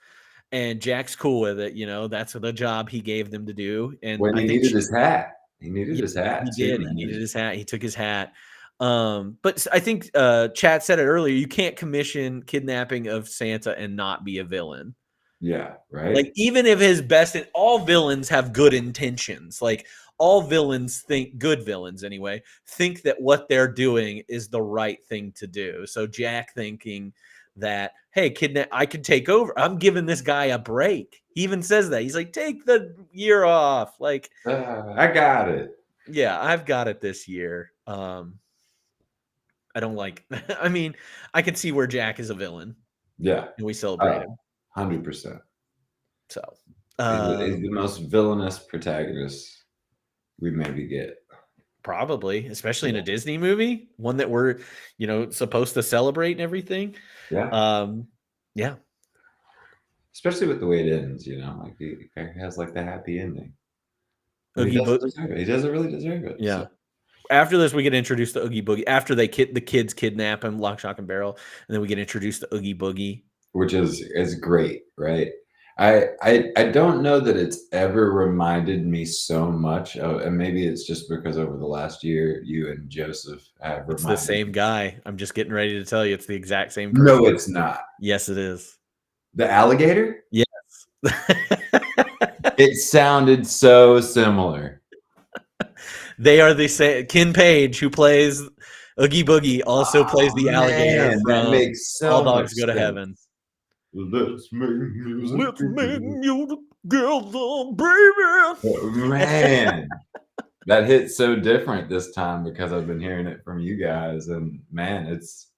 and Jack's cool with it. That's the job he gave them to do. And when he needed his hat. He needed his hat. He did. He needed his hat. He took his hat. But I think Chat said it earlier. You can't commission kidnapping of Santa and not be a villain. Yeah, right. Like, even if his best, all villains have good intentions. Like, all villains good villains anyway, think that what they're doing is the right thing to do. So Jack thinking that, hey, I could take over. I'm giving this guy a break. He even says that. He's like, take the year off. Like, I got it. yeah, I've got it this year. I don't like, I mean, I can see where Jack is a villain Yeah, and we celebrate him. 100%. So, He's the most villainous protagonist we maybe get. probably, especially in a Disney movie, one that we're, supposed to celebrate and everything. Yeah. Yeah. Especially with the way it ends, like he has like the happy ending. But he Oogie doesn't Boogie. deserve it. He doesn't really deserve it. Yeah. So. After this, we get introduced to Oogie Boogie. After the kids kidnap him, lock, shock, and barrel, and then we get introduced to Oogie Boogie, Which is great, right? I don't know that it's ever reminded me so much of, and maybe it's just because over the last year you and Joseph have It's reminded the same me. guy. I'm just getting ready to tell you, it's the exact same person. No, it's not. Yes, it is. The alligator? Yes. It sounded so similar. They are the same. Ken Page, who plays Oogie Boogie, also plays the alligator Man, that from makes so All Dogs much Go to sense. Heaven. Let's make music. Let's make music together, baby. Man, that hit so different this time because I've been hearing it from you guys, and man, it's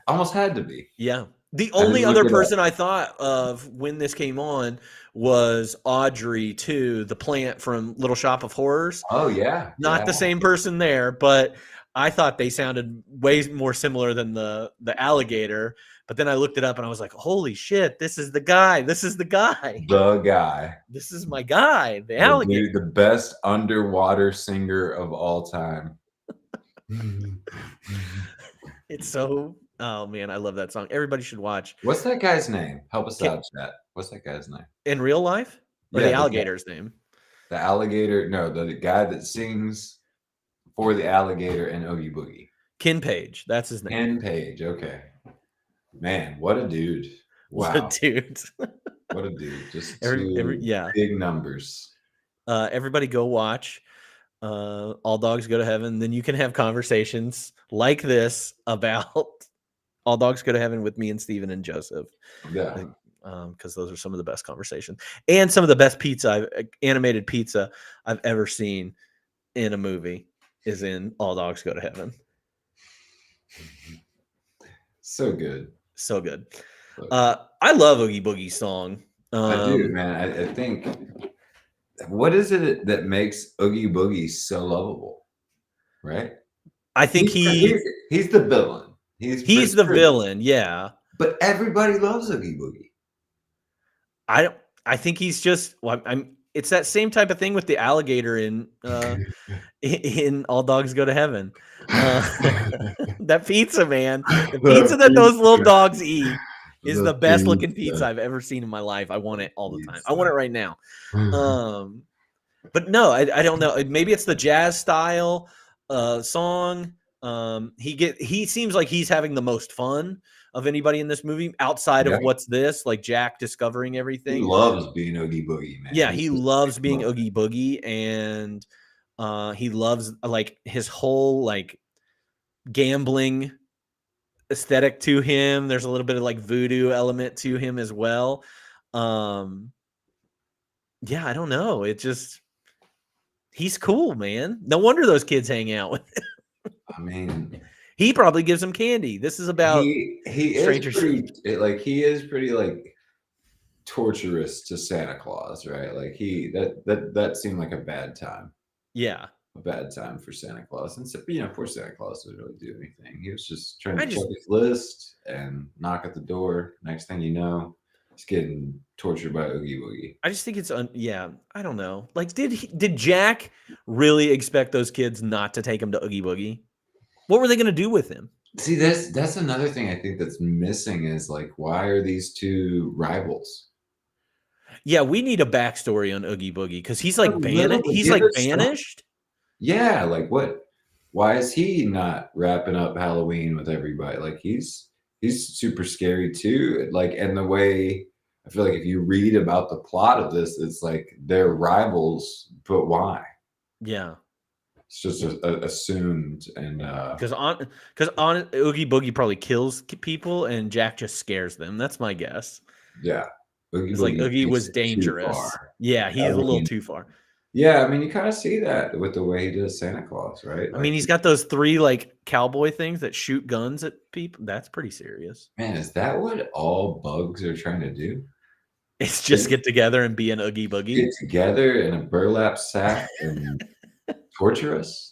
almost had to be. Yeah. The I only didn't other look it up. person I thought of when this came on was Audrey, too, the plant from Little Shop of Horrors. Oh yeah, Not the same person there, but I thought they sounded way more similar than the alligator. But then I looked it up and I was like, holy shit, this is the guy. This is the guy. The guy, This is my guy, the the alligator. dude, the best underwater singer of all time. It's so, oh man, I love that song. Everybody should watch. What's that guy's name? Help us Ca- out, chat. What's that guy's name? In real life? Or Yeah, the the guy. alligator's name? The alligator? No, the guy that sings for the alligator and Oogie Boogie. Ken Page. That's his name. Ken Page. Okay. Man, what a dude. What a Wow. dude. What a dude. Just Every two yeah. big numbers. Everybody go watch All Dogs Go to Heaven. Then you can have conversations like this about All Dogs Go to Heaven with me and Steven and Joseph. Yeah. Because those are some of the best conversations and some of the best animated pizza I've ever seen in a movie is in All Dogs Go to Heaven. So good. So good. So I love Oogie Boogie's song. I do, man. I think, what is it that makes Oogie Boogie so lovable? Right? I think he's the villain. He's the villain, yeah. But everybody loves Oogie Boogie. I think he's just. Well, it's that same type of thing with the alligator in All Dogs Go to Heaven. That pizza, man, the pizza that those little dogs eat is the best looking pizza I've ever seen in my life. I want it all the time. I want it right now. But no, I don't know. Maybe it's the jazz style song. He seems like he's having the most fun of anybody in this movie outside of what's this, like Jack discovering everything. He loves being Oogie Boogie, man. Yeah, he loves being Oogie Boogie, and he loves like his whole like gambling aesthetic to him. There's a little bit of like voodoo element to him as well. Yeah, I don't know. He's cool, man. No wonder those kids hang out with him. I mean, he probably gives them candy. This is about he is pretty like torturous to Santa Claus, right? Like that seemed like a bad time. Yeah. A bad time for Santa Claus. And so, poor Santa Claus didn't really do anything. He was just trying to check his list and knock at the door. Next thing you know, he's getting tortured by Oogie Boogie. I just think it's I don't know. Like, did Jack really expect those kids not to take him to Oogie Boogie? What were they going to do with him? See, that's another thing I think that's missing is like, why are these two rivals? Yeah, we need a backstory on Oogie Boogie because he's like banished. He's like banished. Yeah, like what? Why is he not wrapping up Halloween with everybody? Like he's super scary too. Like, and the way I feel like if you read about the plot of this, it's like they're rivals, but why? Yeah. It's just assumed and Because on Oogie Boogie probably kills people, and Jack just scares them. That's my guess. yeah. It's like Oogie was dangerous. Yeah, he's a little too far. Yeah, I mean, you kind of see that with the way he does Santa Claus, right? I mean, he's got those 3 like cowboy things that shoot guns at people. That's pretty serious. man, is that what all bugs are trying to do? It's just get together and be an Oogie Boogie. Get together in a burlap sack and torture us?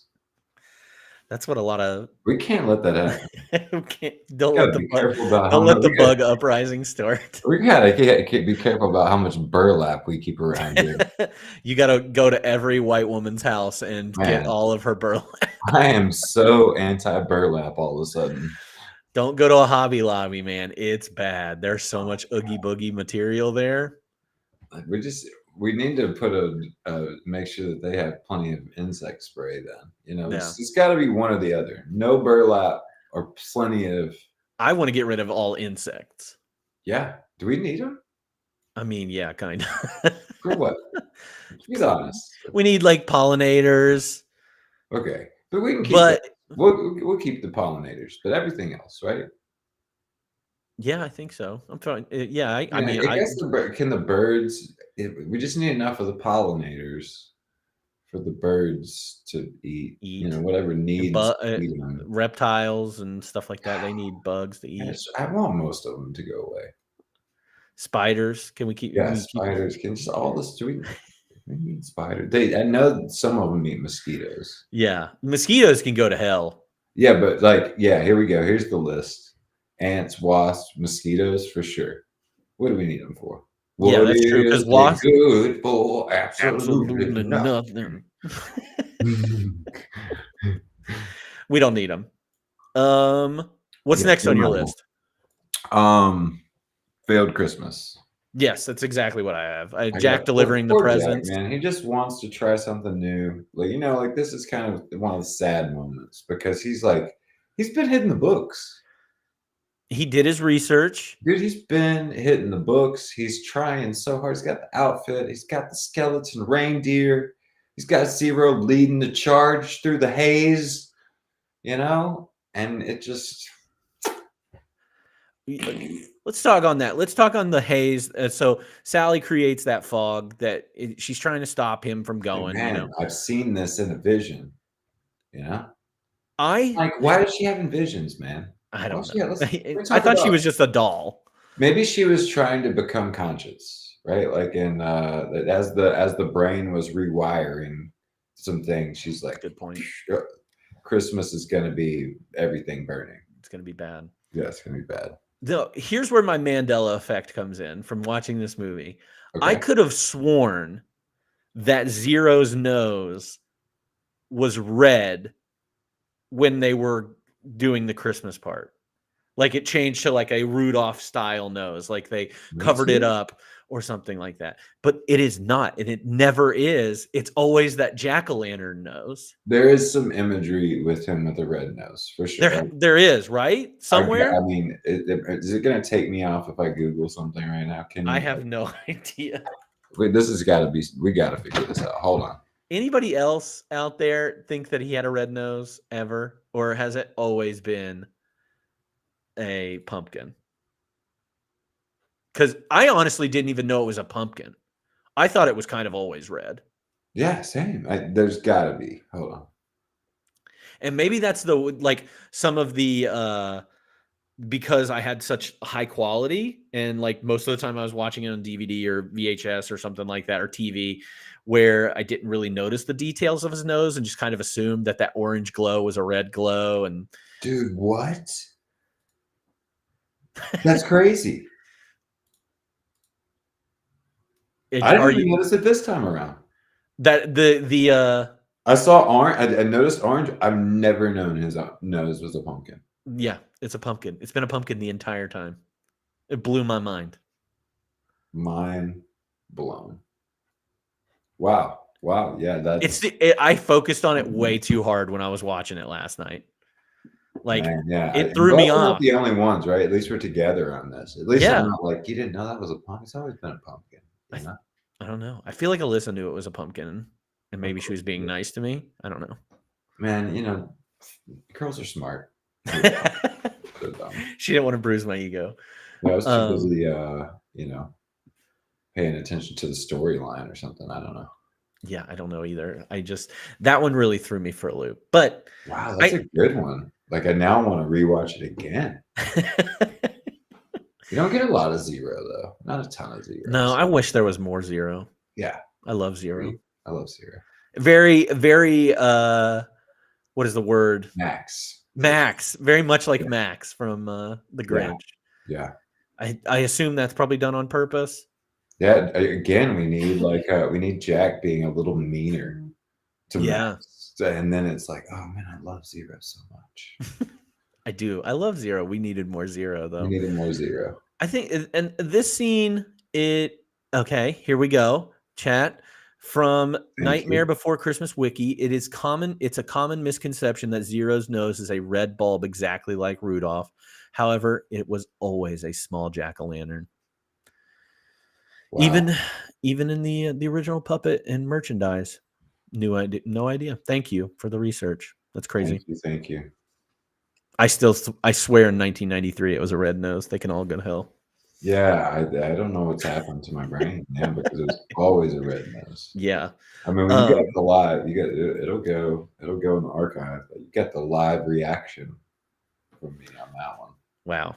That's what a lot of We can't let that happen. don't We let gotta the be bug, careful about how don't let much the bug uprising start. we gotta be careful about how much burlap we keep around here. You got to go to every white woman's house and get Man. all of her burlap. I am so anti-burlap all of a sudden. Don't go to a Hobby Lobby, man. It's bad. There's so much Oogie Boogie material there. Like, we need to put make sure that they have plenty of insect spray then. You know, it's got to be one or the other. No burlap or plenty of. I want to get rid of all insects. Yeah. Do we need them? I mean, yeah, kind of. For what? Be honest. We need like pollinators. Okay. But we can keep we'll keep the pollinators, but everything else, right? Yeah, I think so. I'm fine. Yeah, I mean, mean, I guess can the birds? We just need enough of the pollinators for the birds to eat. You know, whatever needs reptiles and stuff like that. They need bugs to eat. I want most of them to go away. Spiders? Can we keep? Yeah, spiders. Can just all this? We need spiders. I know some of them eat mosquitoes. Yeah, mosquitoes can go to hell. Yeah, but like, here we go. Here's the list. Ants, wasps, mosquitoes for sure. What do we need them for? Yeah, that's true. Because wasps good for absolutely nothing. We don't need them. What's next on your list? Failed Christmas. Yes, that's exactly what I have. Jack delivering the presents. Man, he just wants to try something new. Like, you know, like this is kind of one of the sad moments because he's been hitting the books. He did his research. Dude, he's been hitting the books. He's trying so hard. He's got the outfit. He's got the skeleton reindeer. He's got Zero leading the charge through the haze, you know? And it just... Let's talk on that. Let's talk on the haze. So Sally creates that fog that she's trying to stop him from going. Man, you know, I've seen this in a vision, you know? Why is she having visions, man? I don't know. I thought she was just a doll. Maybe she was trying to become conscious, right? Like as the brain was rewiring some things, she's like, good point. Christmas is going to be everything burning. It's going to be bad. Yeah, it's going to be bad. Here's where my Mandela effect comes in from watching this movie. Okay. I could have sworn that Zero's nose was red when they were doing the Christmas part. Like it changed to like a Rudolph style nose, like they covered it up or something like that. But it is not, and it never is. It's always that jack-o'-lantern nose. There is some imagery with him with a red nose, for sure. There is, right? Somewhere? I mean, is it going to take me off if I Google something right now? I have no idea. Wait, this has got to be, we got to figure this out. Hold on. Anybody else out there think that he had a red nose ever? Or has it always been a pumpkin? Because I honestly didn't even know it was a pumpkin. I thought it was kind of always red. Yeah, same. There's got to be. Hold on. And maybe that's some of the because I had such high quality and like most of the time I was watching it on DVD or VHS or something like that or TV where I didn't really notice the details of his nose and just kind of assumed that orange glow was a red glow. And dude, what? That's crazy. I didn't even notice it this time around. That I saw orange. I noticed orange. I've never known his nose was a pumpkin. Yeah, it's a pumpkin. It's been a pumpkin the entire time. It blew my mind. Mind blown. Wow. Yeah, I focused on it way too hard when I was watching it last night. Like, man, yeah, it threw me off. We're not the only ones, right? At least we're together on this. At least I'm not like, you didn't know that was a pumpkin. It's always been a pumpkin. You know? I don't know. I feel like Alyssa knew it was a pumpkin, and maybe she was being nice to me. I don't know. Man, you know, girls are smart. So dumb. She didn't want to bruise my ego. Yeah, I was too busy, you know, paying attention to the storyline or something. I don't know. Yeah, I don't know either. That one really threw me for a loop. But Wow, that's a good one. Like I now want to rewatch it again. You don't get a lot of Zero though. Not a ton of Zero. no, I wish there was more Zero. Yeah, I love Zero. I love Zero. Very, very what is the word? Max. Very much like Max from The Grinch. Yeah. I assume that's probably done on purpose. Yeah. Again, we need Jack being a little meaner to Max. And then it's like, oh man, I love Zero so much. I do. I love Zero. We needed more Zero though. We needed more Zero. I think, and this scene, okay, here we go. Chat from Nightmare Before Christmas Wiki. It's a common misconception that Zero's nose is a red bulb exactly like Rudolph. However, it was always a small jack-o'-lantern. Wow. Even in the original puppet and merchandise. No idea. Thank you for the research. That's crazy. Thank you. I swear in 1993 it was a red nose. They can all go to hell. Yeah, I don't know what's happened to my brain now because it was always a red nose. Yeah. I mean, when you get the live, it'll go in the archive. But you get the live reaction from me on that one. Wow.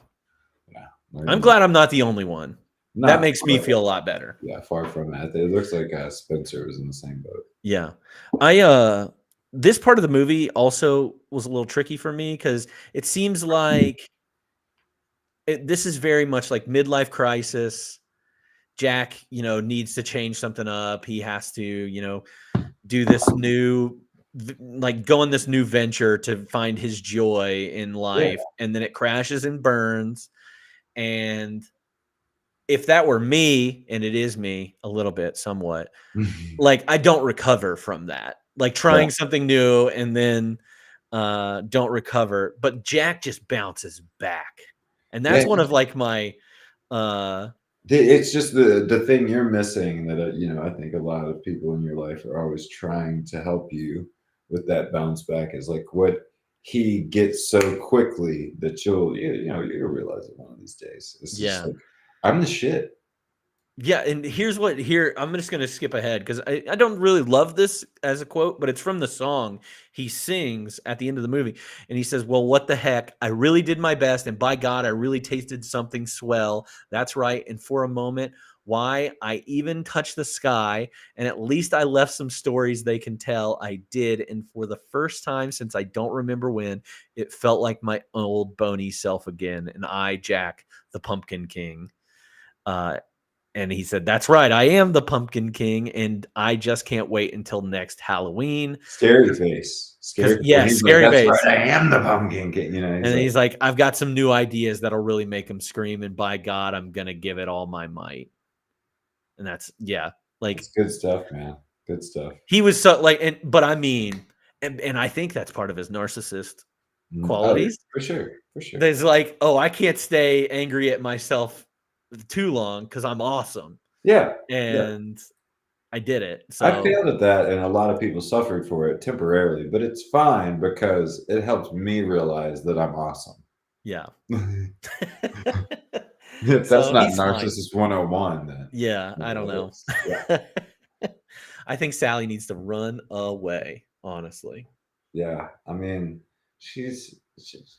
Yeah. I'm glad I'm not the only one. That makes me feel a lot better. Yeah, far from that. It looks like Spencer was in the same boat. Yeah. This part of the movie also was a little tricky for me because it seems like this is very much like midlife crisis. Jack, needs to change something up. He has to, do this new, go on this new venture to find his joy in life. Yeah. And then it crashes and burns. And if that were me, and it is me a little bit, somewhat, I don't recover from that. Trying something new and then don't recover. But Jack just bounces back. And that's one of my it's just the thing you're missing that I think a lot of people in your life are always trying to help you with that bounce back is what he gets so quickly that you'll realize it one of these days. It's just I'm the shit. Yeah, and I'm just going to skip ahead because I don't really love this as a quote, but it's from the song he sings at the end of the movie. And he says, well, what the heck? I really did my best. And by God, I really tasted something swell. That's right. And for a moment, why? I even touched the sky. And at least I left some stories they can tell. I did. And for the first time since I don't remember when, it felt like my old bony self again. And I, Jack, the Pumpkin King. And he said, that's right. I am the Pumpkin King, and I just can't wait until next Halloween. Scary face. Scary face. Right, I am the Pumpkin King. He's like, I've got some new ideas that'll really make him scream, and by God, I'm going to give it all my might. And that's, it's good stuff, man. Good stuff. He was so, but I mean, and I think that's part of his narcissist qualities. For sure. There's I can't stay angry at myself too long because I'm awesome. And I did it. So I failed at that, and a lot of people suffered for it temporarily, but it's fine because it helps me realize that I'm awesome. Yeah. If that's not Narcissist 101, then I don't know. I think Sally needs to run away, honestly. Yeah. I mean, I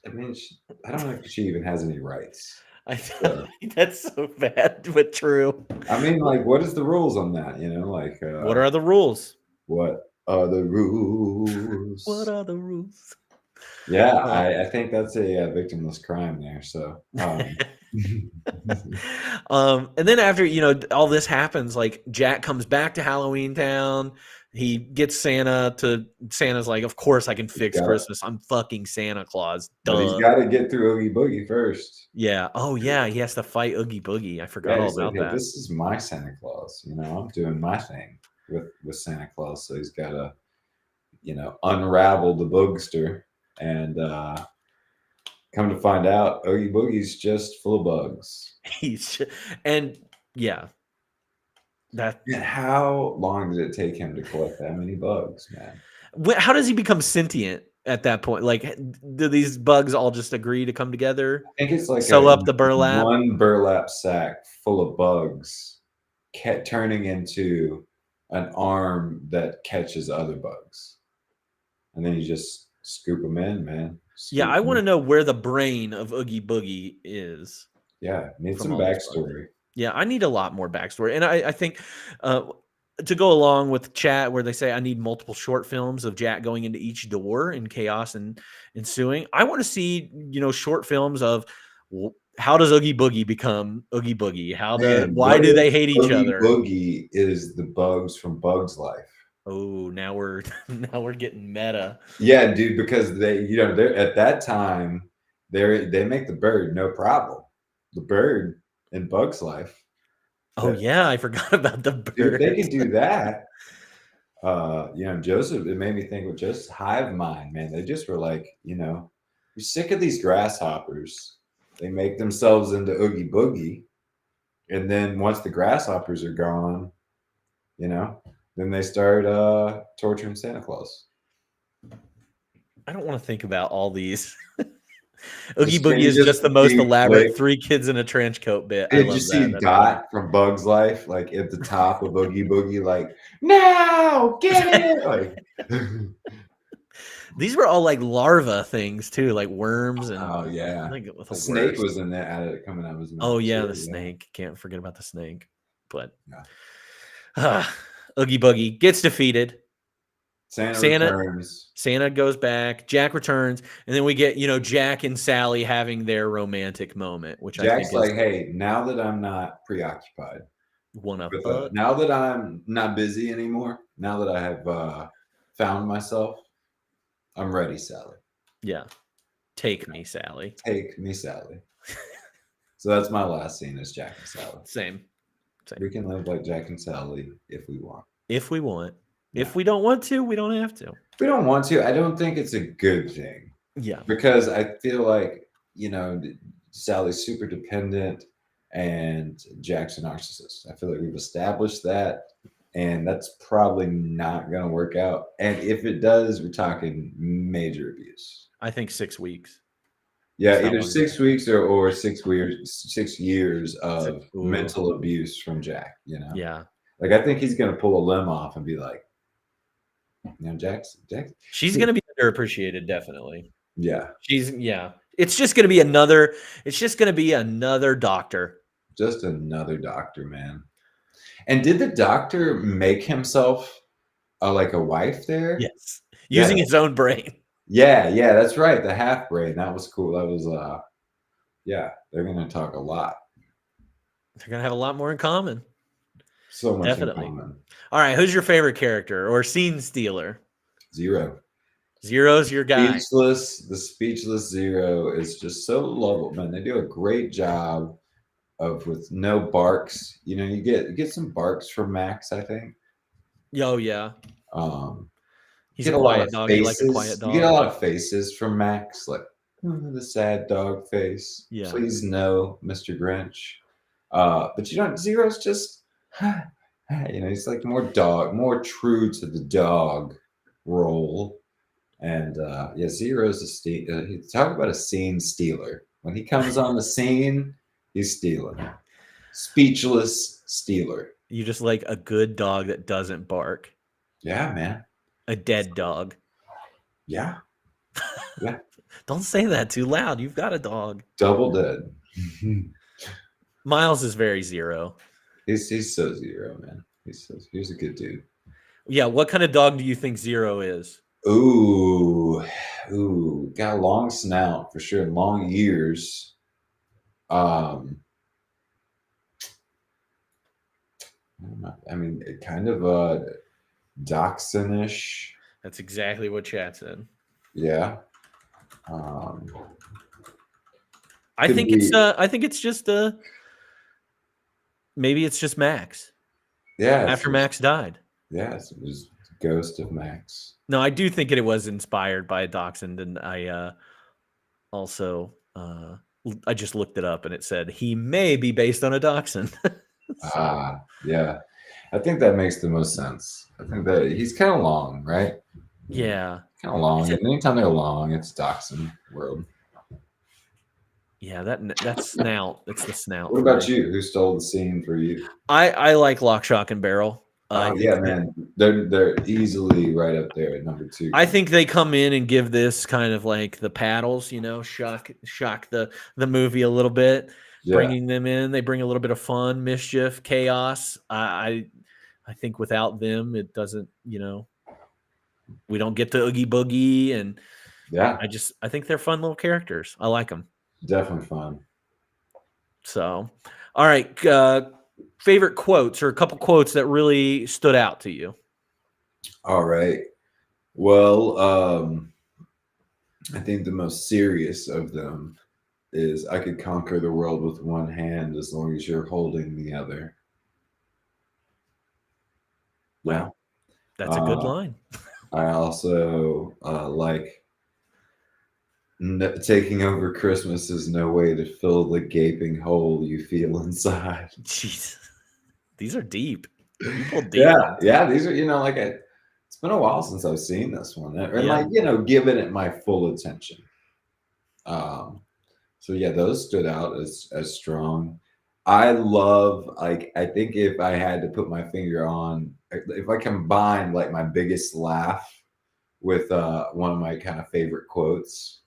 don't know if she even has any rights. That's so bad, but true. I mean, what is the rules on that? What are the rules? What are the rules? What are the rules? Yeah, I think that's a victimless crime there. So, and then after all this happens, Jack comes back to Halloween Town. He gets Santa's like, of course I can fix Christmas. I'm fucking Santa Claus. Duh. But he's got to get through Oogie Boogie first. Yeah. Oh yeah. He has to fight Oogie Boogie. I forgot all about that. This is my Santa Claus. I'm doing my thing with Santa Claus. So he's got to, unravel the boogster and come to find out Oogie Boogie's just full of bugs. That. And how long did it take him to collect that many bugs, man? How does he become sentient at that point? Like, do these bugs all just agree to come together, I think it's like sew up the burlap? one burlap sack full of bugs, turning into an arm that catches other bugs, and then you just scoop them in, man. Yeah, I want to know where the brain of Oogie Boogie is. Yeah, need from some all these bugs. backstory. Yeah, I need a lot more backstory. And I think to go along with chat where they say I need multiple short films of Jack going into each door and chaos and ensuing. I want to see, short films of how does Oogie Boogie become Oogie Boogie? Why do they hate each Oogie other? Boogie is the bugs from Bugs Life. Oh, now we're getting meta. Yeah, dude, because they're at that time they make the bird no problem. The bird in Bugs Life. Oh yeah, I forgot about the bird. Dude, they could do that. Joseph, it made me think with just hive mind, man. They just were like, you're sick of these grasshoppers. They make themselves into Oogie Boogie. And then once the grasshoppers are gone, then they start torturing Santa Claus. I don't want to think about all these. Oogie Boogie is just the most elaborate 3 kids in a trench coat bit. Did you see Dot from Bugs Life, like at the top of Oogie Boogie, like, now get it? Like, these were all like larva things too, like worms and oh yeah, I think the snake was in there, at it coming out of his mouth. Oh yeah, the snake. Can't forget about the snake. But Oogie Boogie gets defeated. Santa returns. Santa goes back. Jack returns, and then we get Jack and Sally having their romantic moment, which Jack's I think like, hey, now that I'm not preoccupied, now that I'm not busy anymore, now that I have found myself, I'm ready, Sally. Yeah, take me, Sally. Take me, Sally. So that's my last scene is Jack and Sally. Same. We can live like Jack and Sally if we want. If we want. If we don't want to, we don't have to. We don't want to. I don't think it's a good thing. Yeah. Because I feel like, Sally's super dependent and Jack's a narcissist. I feel like we've established that, and that's probably not going to work out. And if it does, we're talking major abuse. I think 6 weeks. Yeah, either 6 weeks or 6 years of mental abuse from Jack, Yeah. Like, I think he's going to pull a limb off and be like, Jack. She's going to be underappreciated, definitely. Yeah. It's just going to be another doctor. Just another doctor, man. And did the doctor make himself like a wife there? Yes. Using his own brain. Yeah, that's right. The half brain. That was cool. That was they're going to talk a lot. They're going to have a lot more in common. So much Definitely. in common. All right, who's your favorite character or scene stealer? Zero. Zero's your guy. The speechless Zero is just so lovable, man. They do a great job with no barks. You get some barks from Max, I think. Oh yeah. He's a quiet dog. You like a quiet dog. You get a lot of faces from Max, like the sad dog face. Yeah. Please no, Mr. Grinch. But Zero's just he's like more true to the dog role. And Zero's talk about a scene stealer. When he comes on the scene, he's stealing. Speechless stealer. You just like a good dog that doesn't bark. Yeah, man. A dead dog. Yeah. Yeah. Don't say that too loud. You've got a dog. Double dead. Miles is very Zero. He's so Zero, man. He's a good dude. Yeah, what kind of dog do you think Zero is? Ooh, got a long snout for sure, long ears. I mean, kind of dachshundish. That's exactly what chat said. Yeah. I think it's just maybe it's just Max. Yeah. After Max died. Yeah, it was the ghost of Max. No, I do think it was inspired by a dachshund, and I also I just looked it up, and it said he may be based on a dachshund. Yeah. I think that makes the most sense. I think that he's kind of long, right? Yeah. Kind of long. And anytime they're long, it's Dachshund World. Yeah, that's snout. It's the snout. What for about me. you? Who stole the scene for you? I like Lock, Shock, and Barrel. I Oh think yeah, that- man. They're easily right up there at number 2. I think they come in and give this kind of like the paddles, shock the movie a little bit, Yeah, bringing them in. They bring a little bit of fun, mischief, chaos. I think without them, it doesn't. We don't get the Oogie Boogie, and yeah, I think they're fun little characters. I like them. definitely fun. So, all right, favorite quotes or a couple quotes that really stood out to you. All right. Well, I think the most serious of them is I could conquer the world with one hand as long as you're holding the other. Wow, that's a good Uh, line. I also like taking over Christmas is no way to fill the gaping hole you feel inside. Jeez, these are deep. You pulled deep. Yeah. These are, it's been a while since I've seen this one, and Yeah. giving it my full attention. So yeah, those stood out as strong. I love, I think if I had to put my finger on, if I combine like my biggest laugh with one of my kind of favorite quotes,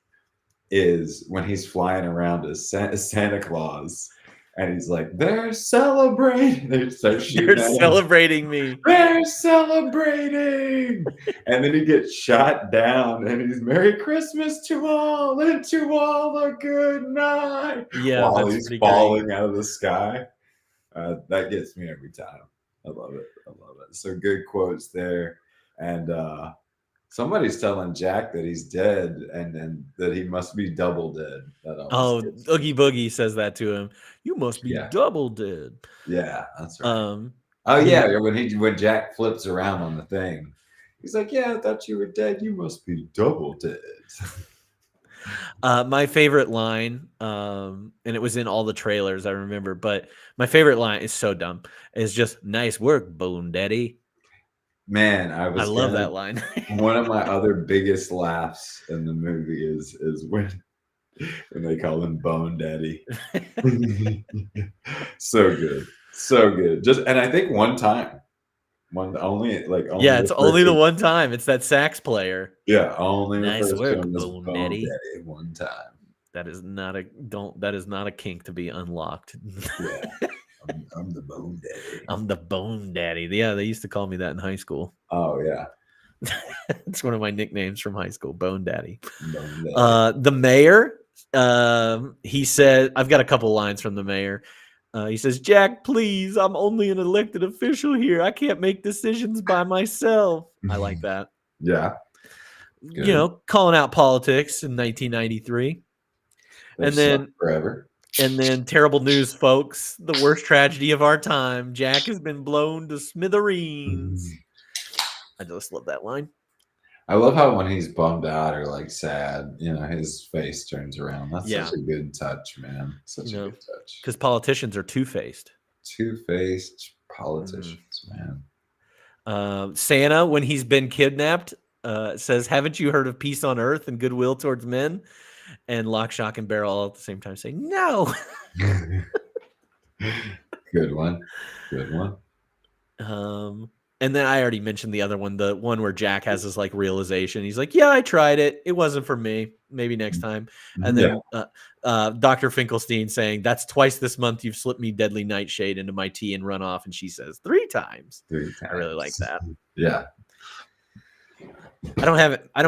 is when he's flying around as Santa Claus, and he's like, "They're celebrating!" They start shooting You're at him. celebrating me. They're celebrating, and then he gets shot down, and he's "Merry Christmas to all, and to all a good night." Yeah, while that's he's pretty falling out of the sky. That gets me every time. I love it. So good quotes there, and somebody's telling Jack that he's dead, and that he must be double dead. That always gets me. Oogie Boogie says that to him. You must be Yeah. double dead. Yeah, that's right. Yeah. Yeah, when Jack flips around on the thing, he's like, "Yeah, I thought you were dead. You must be double dead." My favorite line, and it was in all the trailers, I remember, but my favorite line is so dumb. Is just "Nice work, Bone Daddy." Man, I love that line. One of my other biggest laughs in the movie is when they call him Bone Daddy. So good. And I think one time. Only It's only the one time. It's that sax player. Yeah, only Nice the first work, one was Bone Bone Daddy. Daddy one time. That is not a kink to be unlocked. Yeah. I'm the Bone Daddy. I'm the Bone Daddy. Yeah, they used to call me that in high school. Oh yeah. It's one of my nicknames from high school, Bone Daddy. Bone Daddy. The mayor, he said, I've got a couple lines from the mayor. He says, "Jack, please, I'm only an elected official here. I can't make decisions by myself." I like that. Yeah. Good. Calling out politics in 1993. They've And then sucked forever. And then terrible news, folks. The worst tragedy of our time. Jack has been blown to smithereens. I just love that line. I love how when he's bummed out or like sad, his face turns around. That's such a good touch, man. Such a good touch. Because politicians are two-faced. Two-faced politicians, man. Santa, when he's been kidnapped, says, "Haven't you heard of peace on earth and goodwill towards men?" And Lock, Shock, and Barrel all at the same time say, "No." Good one. And then I already mentioned the other one, the one where Jack has this like realization. He's like, "Yeah, I tried it. It wasn't for me. Maybe next time." And then Dr. Finkelstein saying, "That's twice this month you've slipped me deadly nightshade into my tea and run off." And she says, "3 times." I really like that. Yeah. I don't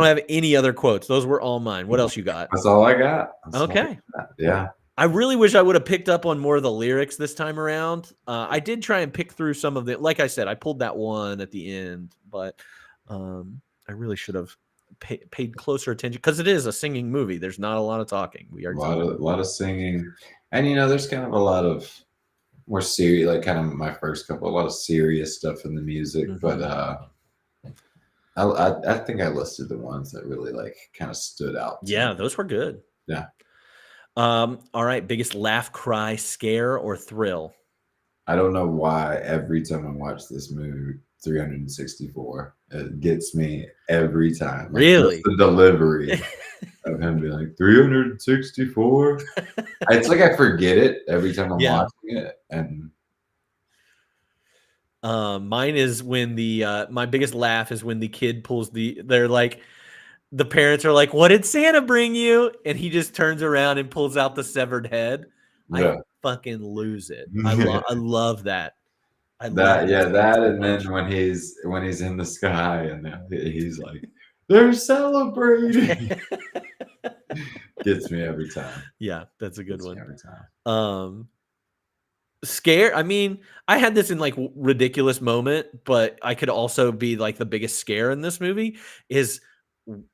have any other quotes. Those were all mine. What else you got? That's all I got. Okay. Yeah. I really wish I would have picked up on more of the lyrics this time around. I did try and pick through some of the, like I said, I pulled that one at the end, but I really should have paid closer attention because it is a singing movie. There's not a lot of talking. We are a lot of singing, and there's kind of a lot of more serious, like kind of my first couple, a lot of serious stuff in the music, but I think I listed the ones that really like kind of stood out. Yeah, those were good. Yeah. All right, biggest laugh, cry, scare, or thrill? I don't know why every time I watch this movie, 364. It gets me every time. Like, Really? just the delivery of him being like 364. It's like I forget it every time I'm Yeah. watching it, and Mine is when my biggest laugh is when the kid pulls they're like, the parents are like, "What did Santa bring you?" And he just turns around and pulls out the severed head. yeah. I fucking lose it. I love that. I love That that scene that so and much. then when he's in the sky and then he's like, they're celebrating. Gets me every time. Yeah, that's a good Gets me one. every time. Scare. I mean, I had this in like ridiculous moment, but I could also be like the biggest scare in this movie is,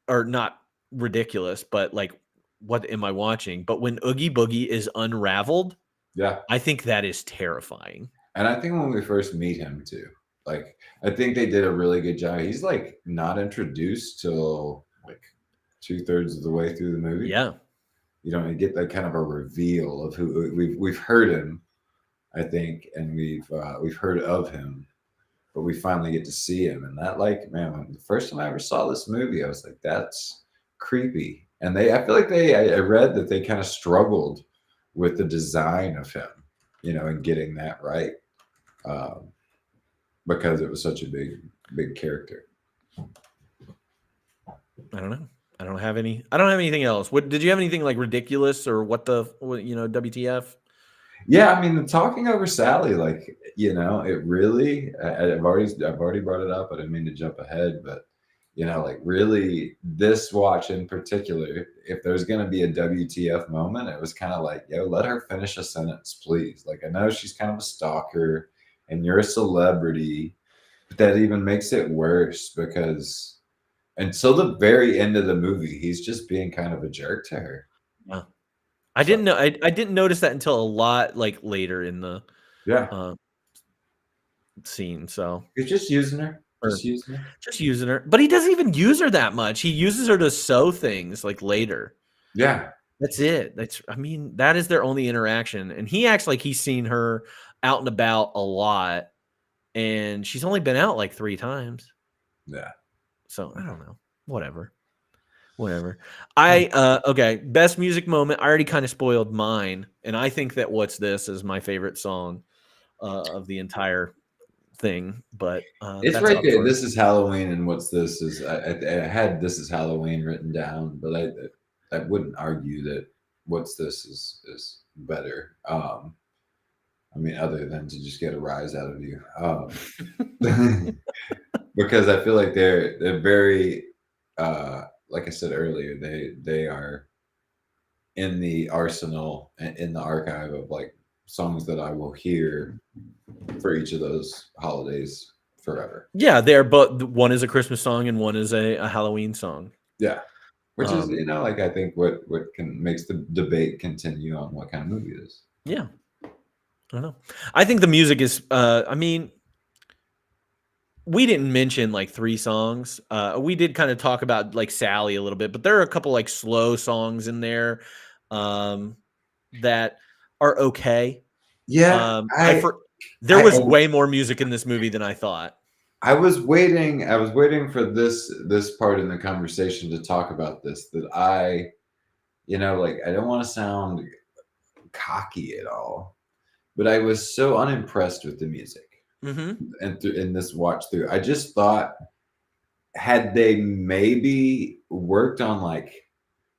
or not ridiculous, but like, what am I watching? But when Oogie Boogie is unraveled, Yeah. I think that is terrifying. And I think when we first meet him too, like I think they did a really good job. He's like not introduced till like 2/3 of the way through the movie. Yeah. You know, you get that kind of a reveal of who we've heard him, I think, and we've heard of him, but we finally get to see him. And that, like, man, when the first time I ever saw this movie, I was like, that's creepy. And I feel like I read that they kind of struggled with the design of him, you know, and getting that right. Because it was such a big character. I don't know. I don't have anything else. What did you have anything like ridiculous or WTF? Yeah, I mean, the talking over Sally, like, you know, it really. I've already brought it up. I didn't mean to jump ahead, but you know, like really, this watch in particular, if there's gonna be a WTF moment, it was kind of like, yo, let her finish a sentence, please. Like, I know she's kind of a stalker, and you're a celebrity, but that even makes it worse because until the very end of the movie, he's just being kind of a jerk to her. Yeah. I didn't know. I didn't notice that until a lot like later in the Yeah, scene. So he's just using her. Or- Just using using her. her, but he doesn't even use her that much. He uses her to sew things like later. Yeah. That's it. I mean, that is their only interaction. And he acts like he's seen her out and about a lot, and she's only been out like 3 times. Yeah. So I don't know. Whatever. Okay. Best music moment. I already kind of spoiled mine, and I think that "What's This" is my favorite song of the entire thing. But It's that's right up there. for- This is Halloween, and what's this is I had "This Is Halloween" written down, but I wouldn't argue that "What's This" is better. I mean, other than to just get a rise out of you, because I feel like they're very, like I said earlier, they are in the arsenal in the archive of like songs that I will hear for each of those holidays forever. Yeah, they're but one is a Christmas song and one is a Halloween song. Yeah, which is, you know, like I think what makes the debate continue on what kind of movie it is. Yeah, I don't know. I think the music is. I mean, we didn't mention like 3 songs. We did kind of talk about like Sally a little bit, but there are a couple like slow songs in there that are okay. Yeah, there was way more music in this movie than I thought. I was waiting for this part in the conversation to talk about this, that you know, like I don't want to sound cocky at all, but I was so unimpressed with the music. Mm-hmm. And in this watch through, I just thought, had they maybe worked on like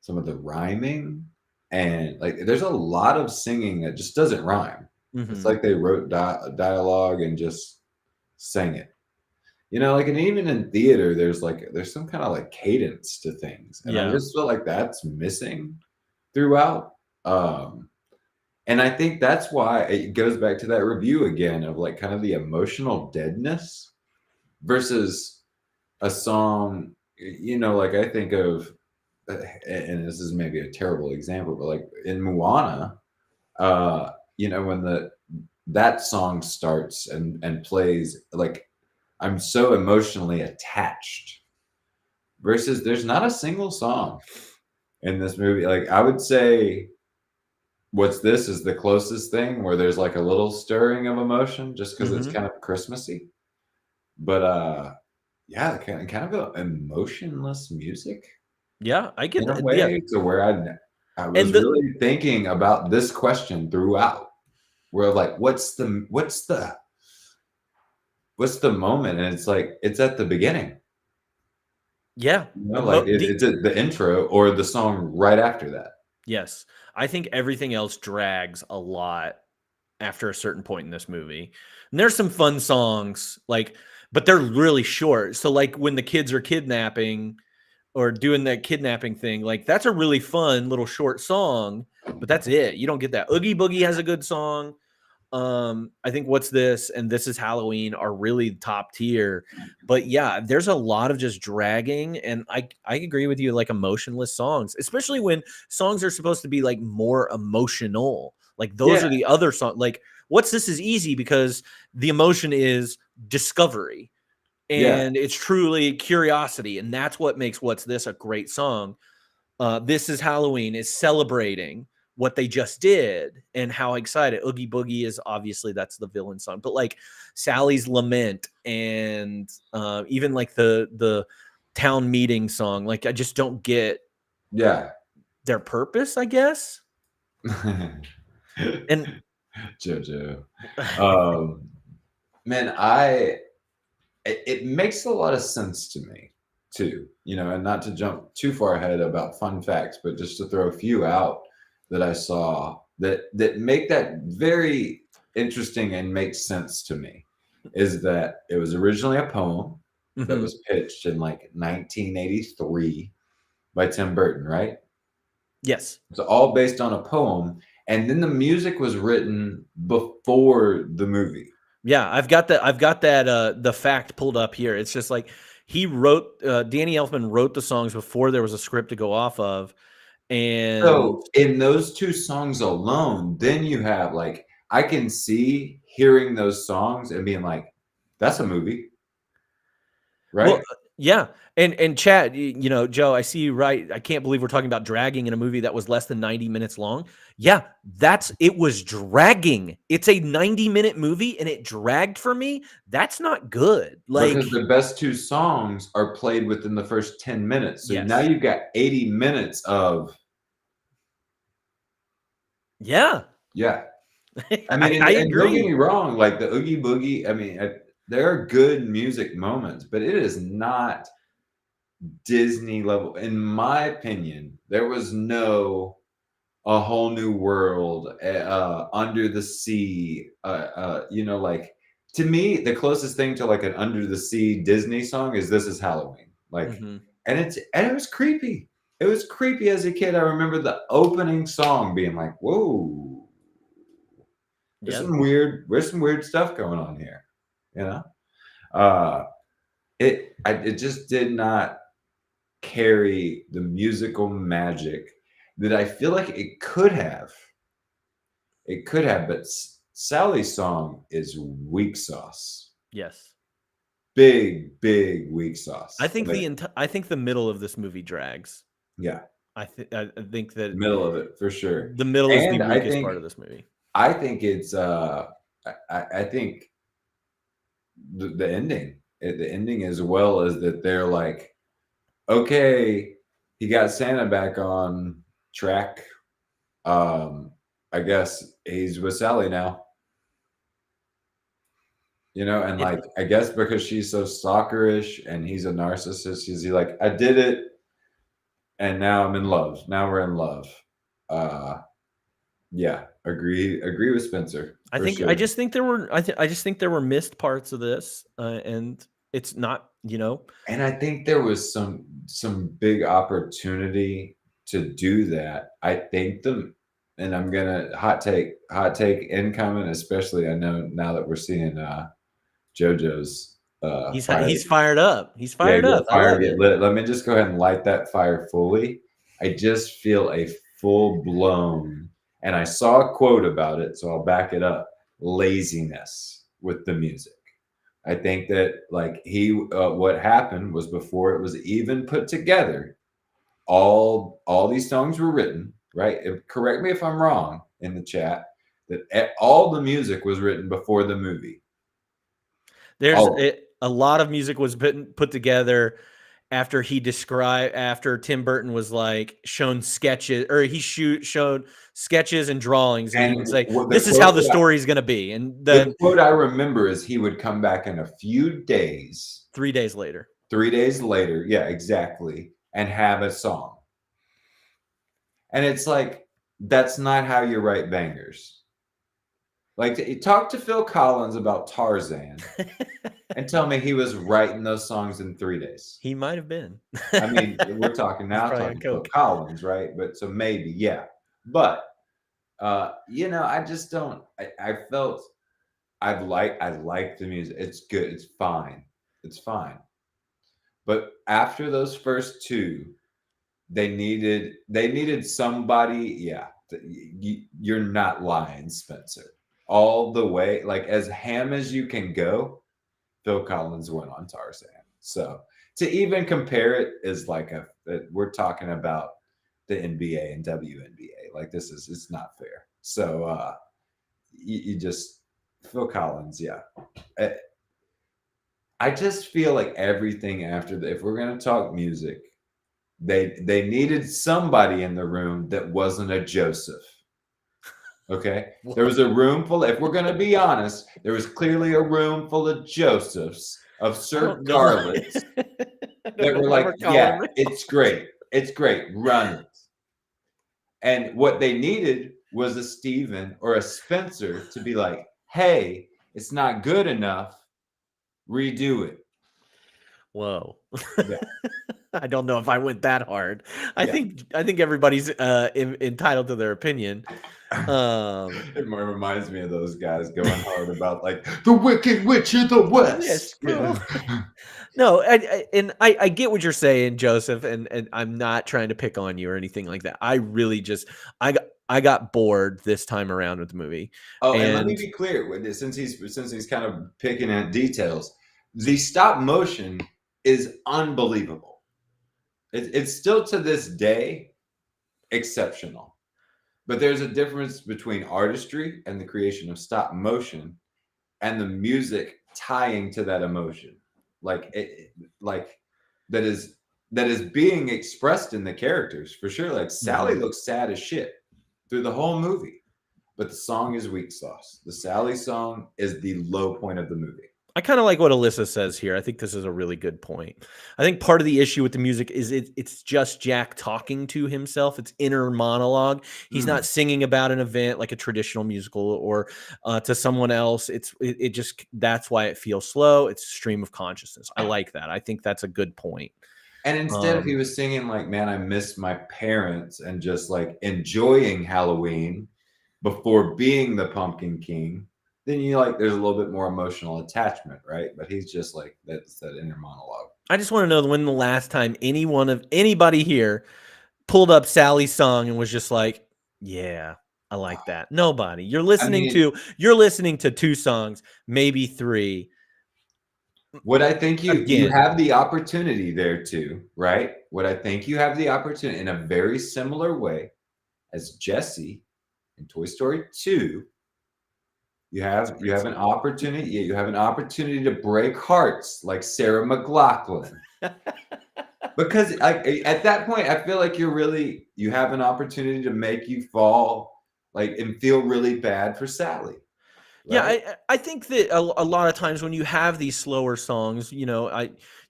some of the rhyming, and like there's a lot of singing that just doesn't rhyme. Mm-hmm. It's like they wrote dialogue and just sang it. You know, like, and even in theater, there's some kind of like cadence to things, and I just feel like that's missing throughout. And I think that's why it goes back to that review again of like kind of the emotional deadness versus a song. You know, like I think of, and this is maybe a terrible example, but like in Moana, you know, when that song starts and plays, like I'm so emotionally attached, versus there's not a single song in this movie. Like I would say What's This is the closest thing where there's like a little stirring of emotion just because it's kind of Christmassy. but yeah, kind of a emotionless music Yeah, I get in a that. Yeah, way to where I was and the really thinking about this question throughout. Where like, what's the moment? And it's like it's at the beginning. yeah, You know, like it's at the intro or the song right after that. yes, I think everything else drags a lot after a certain point in this movie. And there's some fun songs, like, but they're really short. So, like, when the kids are kidnapping or doing that kidnapping thing, like, that's a really fun little short song, but that's it. You don't get that. Oogie Boogie has a good song. I think What's This and This Is Halloween are really top tier. But yeah, there's a lot of just dragging, and I agree with you, like emotionless songs, especially when songs are supposed to be like more emotional. Like those Yeah. are the other songs. Like What's This is easy because the emotion is discovery Yeah. and it's truly curiosity, and that's what makes What's This a great song. This Is Halloween is celebrating what they just did and how excited. Oogie Boogie is obviously that's the villain song, but like Sally's Lament and even like the town meeting song, like I just don't get Yeah. their purpose, I guess. And JoJo. Man, it makes a lot of sense to me too, you know, and not to jump too far ahead about fun facts, but just to throw a few out that I saw that make that very interesting and makes sense to me is that it was originally a poem that Mhm. was pitched in like 1983 by Tim Burton, right? Yes. It's all based on a poem, and then the music was written before the movie. Yeah, I've got that the fact pulled up here. It's just like he wrote Danny Elfman wrote the songs before there was a script to go off of. And So in those two songs alone, then you have like I can see hearing those songs and being like, that's a movie, right? well, yeah, and Chad, you know, Joe, I see you right. I can't believe we're talking about dragging in a movie that was less than 90 minutes long. Yeah, it was dragging. It's a 90-minute movie and it dragged for me. That's not good. Like, Because the best two songs are played within the first 10 minutes. So now yes. you've got 80 minutes of Yeah. yeah. I mean, I and don't get me agree. wrong, like the Oogie Boogie, I mean, there are good music moments, but it is not Disney level. In my opinion, there was no A Whole New World, Under the Sea, you know, like to me, the closest thing to like an Under the Sea Disney song is This Is Halloween. Like, Mhm. and it was creepy. It was creepy as a kid. I remember the opening song being like, whoa, Yeah. there's some weird stuff going on here, you know? Uh it just did not carry the musical magic that I feel like it could have. It could have, but Sally's song is weak sauce. Yes. Big weak sauce. I think Like, I think the middle of this movie drags. yeah, I think that middle of it for sure. the middle is the And weakest part of this movie. I think it's I think the ending, the ending as well as that they're like, okay, he got Santa back on track. I guess he's with Sally now. You know, and like I guess because she's so stalkerish and he's a narcissist, he's like, I did it, and now I'm in love. Now we're in love. Yeah, agree with Spencer. I for think sure. I just think there were missed parts of this, and it's not, you know. And I think there was some big opportunity to do that. I think and I'm gonna hot take incoming, especially I know now that we're seeing JoJo's He's fired up. He's yeah, fired up. I love get it. lit. Let me just go ahead and light that fire fully. I just feel a full blown, and I saw a quote about it, so I'll back it up. Laziness with the music. I think that like what happened was before it was even put together, all these songs were written, right? Correct me if I'm wrong in the chat. That all the music was written before the movie. There's All of it, a lot of music was put together after Tim Burton was like shown sketches, or he showed sketches and drawings, and he would say, "This is how the story is going to be." And then the quote I remember is he would come back in a few days, 3 days later. 3 days later, yeah, exactly, and have a song. And it's like, that's not how you write bangers. Like, talk to Phil Collins about Tarzan and tell me he was writing those songs in 3 days. He might have been. I mean, we're talking now, talking Phil Collins, right? But so maybe, yeah. But I just don't. I felt I like the music. It's good. It's fine. It's fine. But after those first two, they needed somebody. Yeah, you're not lying, Spencer. All the way, like as ham as you can go, Phil Collins went on Tarzan. So to even compare it is like we're talking about the NBA and WNBA. Like it's not fair. So you just Phil Collins, yeah. I just feel like everything after that, if we're gonna talk music, they needed somebody in the room that wasn't a Joseph. Okay, there was a room full. If we're gonna be honest, there was clearly a room full of Josephs, of certain garlets that were like, "Yeah, it's great, run it." And what they needed was a Steven or a Spencer to be like, "Hey, it's not good enough. Redo it." Whoa. Yeah. I don't know if I went that hard. I think everybody's entitled to their opinion. It reminds me of those guys going hard about like the Wicked Witch of the West. Yes, no, I get what you're saying, Joseph, and I'm not trying to pick on you or anything like that. I really just I got bored this time around with the movie. Oh, and let me be clear with this, since he's kind of picking at details, the stop motion is unbelievable. It's still to this day exceptional. But there's a difference between artistry and the creation of stop motion and the music tying to that emotion. Like that is being expressed in the characters for sure. Like Sally looks sad as shit through the whole movie, but the song is weak sauce. The Sally song is the low point of the movie. I kind of like what Alyssa says here. I think this is a really good point. I think part of the issue with the music is it's just Jack talking to himself. It's inner monologue. He's not singing about an event like a traditional musical or to someone else. It just, that's why it feels slow. It's stream of consciousness. I like that. I think that's a good point. And instead if he was singing like, "Man, I miss my parents," and just like enjoying Halloween before being the Pumpkin King, then there's a little bit more emotional attachment, right? But he's just like, that's that inner monologue. I just want to know when the last time anybody here pulled up Sally's song and was just like, "Yeah, I like that." Nobody. You're listening to two songs, maybe three. What I think you have the opportunity there too, right? What I think you have the opportunity in a very similar way as Jesse in Toy Story 2. You have an opportunity. Yeah, you have an opportunity to break hearts like Sarah McLachlan. Because at that point, I feel like you have an opportunity to make you fall and feel really bad for Sally. Right? Yeah, I think that a lot of times when you have these slower songs, you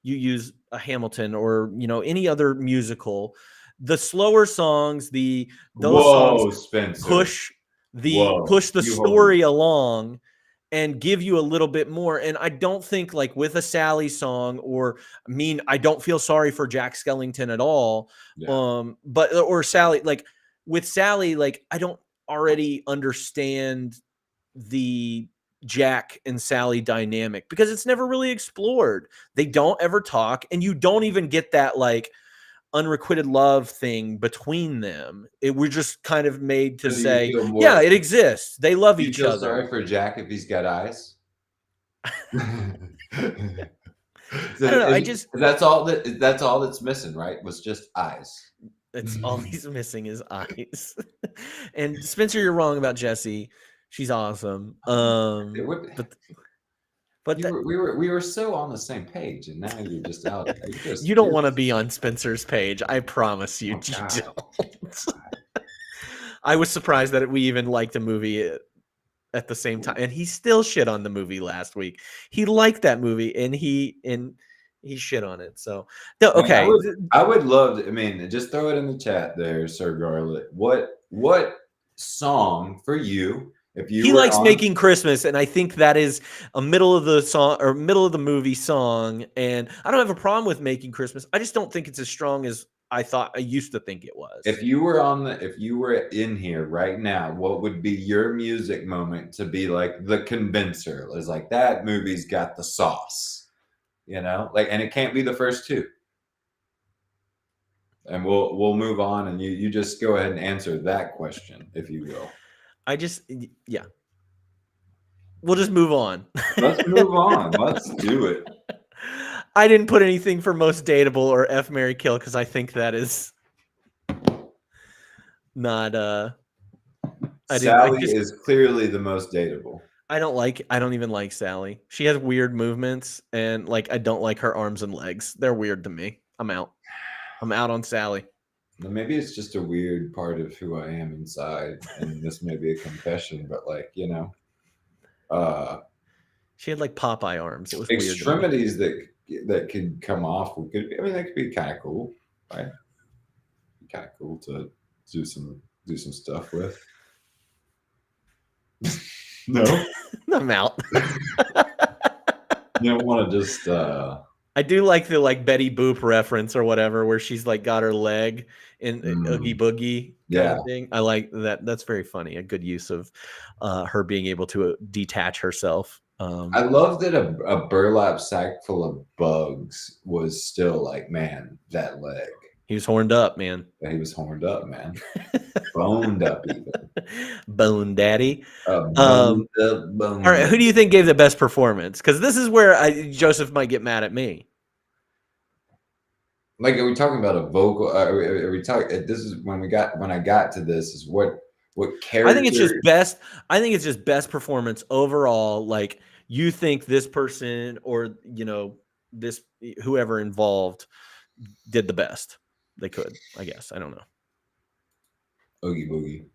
use a Hamilton or any other musical, the slower songs, those songs Spencer. push the story along and give you a little bit more. And I don't think like with a Sally song I don't feel sorry for Jack Skellington at all. Yeah. Or Sally, like with Sally, like I don't already understand the Jack and Sally dynamic because it's never really explored. They don't ever talk, and you don't even get that like unrequited love thing between them. We're just kind of made to say, yeah, it exists. They love each other. Sorry for Jack if he's got eyes. I don't know. That's all that's missing, right? Was just eyes. That's all he's missing is eyes. And Spencer, you're wrong about Jessie. She's awesome. But But we were so on the same page, and now you're just out. you don't want to be on Spencer's page. I promise you, Oh, you God. don't. I was surprised that we even liked a movie at the same time, and he still shit on the movie last week. He liked that movie, and he shit on it. So no, okay. I would love to. I mean, just throw it in the chat there, Sir Garlet. What song for you? If you He were likes on- Making Christmas, and I think that is a middle of the song or middle of the movie song. And I don't have a problem with Making Christmas. I just don't think it's as strong as I used to think it was. If you were in here right now, what would be your music moment to be like the convincer? It's like that movie's got the sauce, you know, like, and it can't be the first two. And we'll move on, and you just go ahead and answer that question, if you will. Yeah. We'll just move on. Let's move on. Let's do it. I didn't put anything for most dateable or F, Marry, Kill because I think that is not. Sally is clearly the most dateable. I don't even like Sally. She has weird movements, and like I don't like her arms and legs. They're weird to me. I'm out on Sally. Well, maybe it's just a weird part of who I am inside, and this may be a confession, but like, you know, she had like Popeye arms. It was extremities that could come off. That could be kind of cool, right? Kind of cool to do some stuff with. No, I'm out. You don't want to just. I do like the Betty Boop reference or whatever, where she's like got her leg in Oogie Boogie kind of thing. I like that. That's very funny. A good use of her being able to detach herself. I love that a burlap sack full of bugs was still like, man, that leg. He was horned up, man. He was horned up, man. Boned up, even. Bone daddy. Boned up. All right, who do you think gave the best performance? Because this is where Joseph might get mad at me. Like, are we talking about a vocal? Are we talking? This is when I got to this. Is what character? I think it's just best. I think it's just best performance overall. Like, you think this person or this whoever involved did the best they could. I guess I don't know. Oogie Boogie.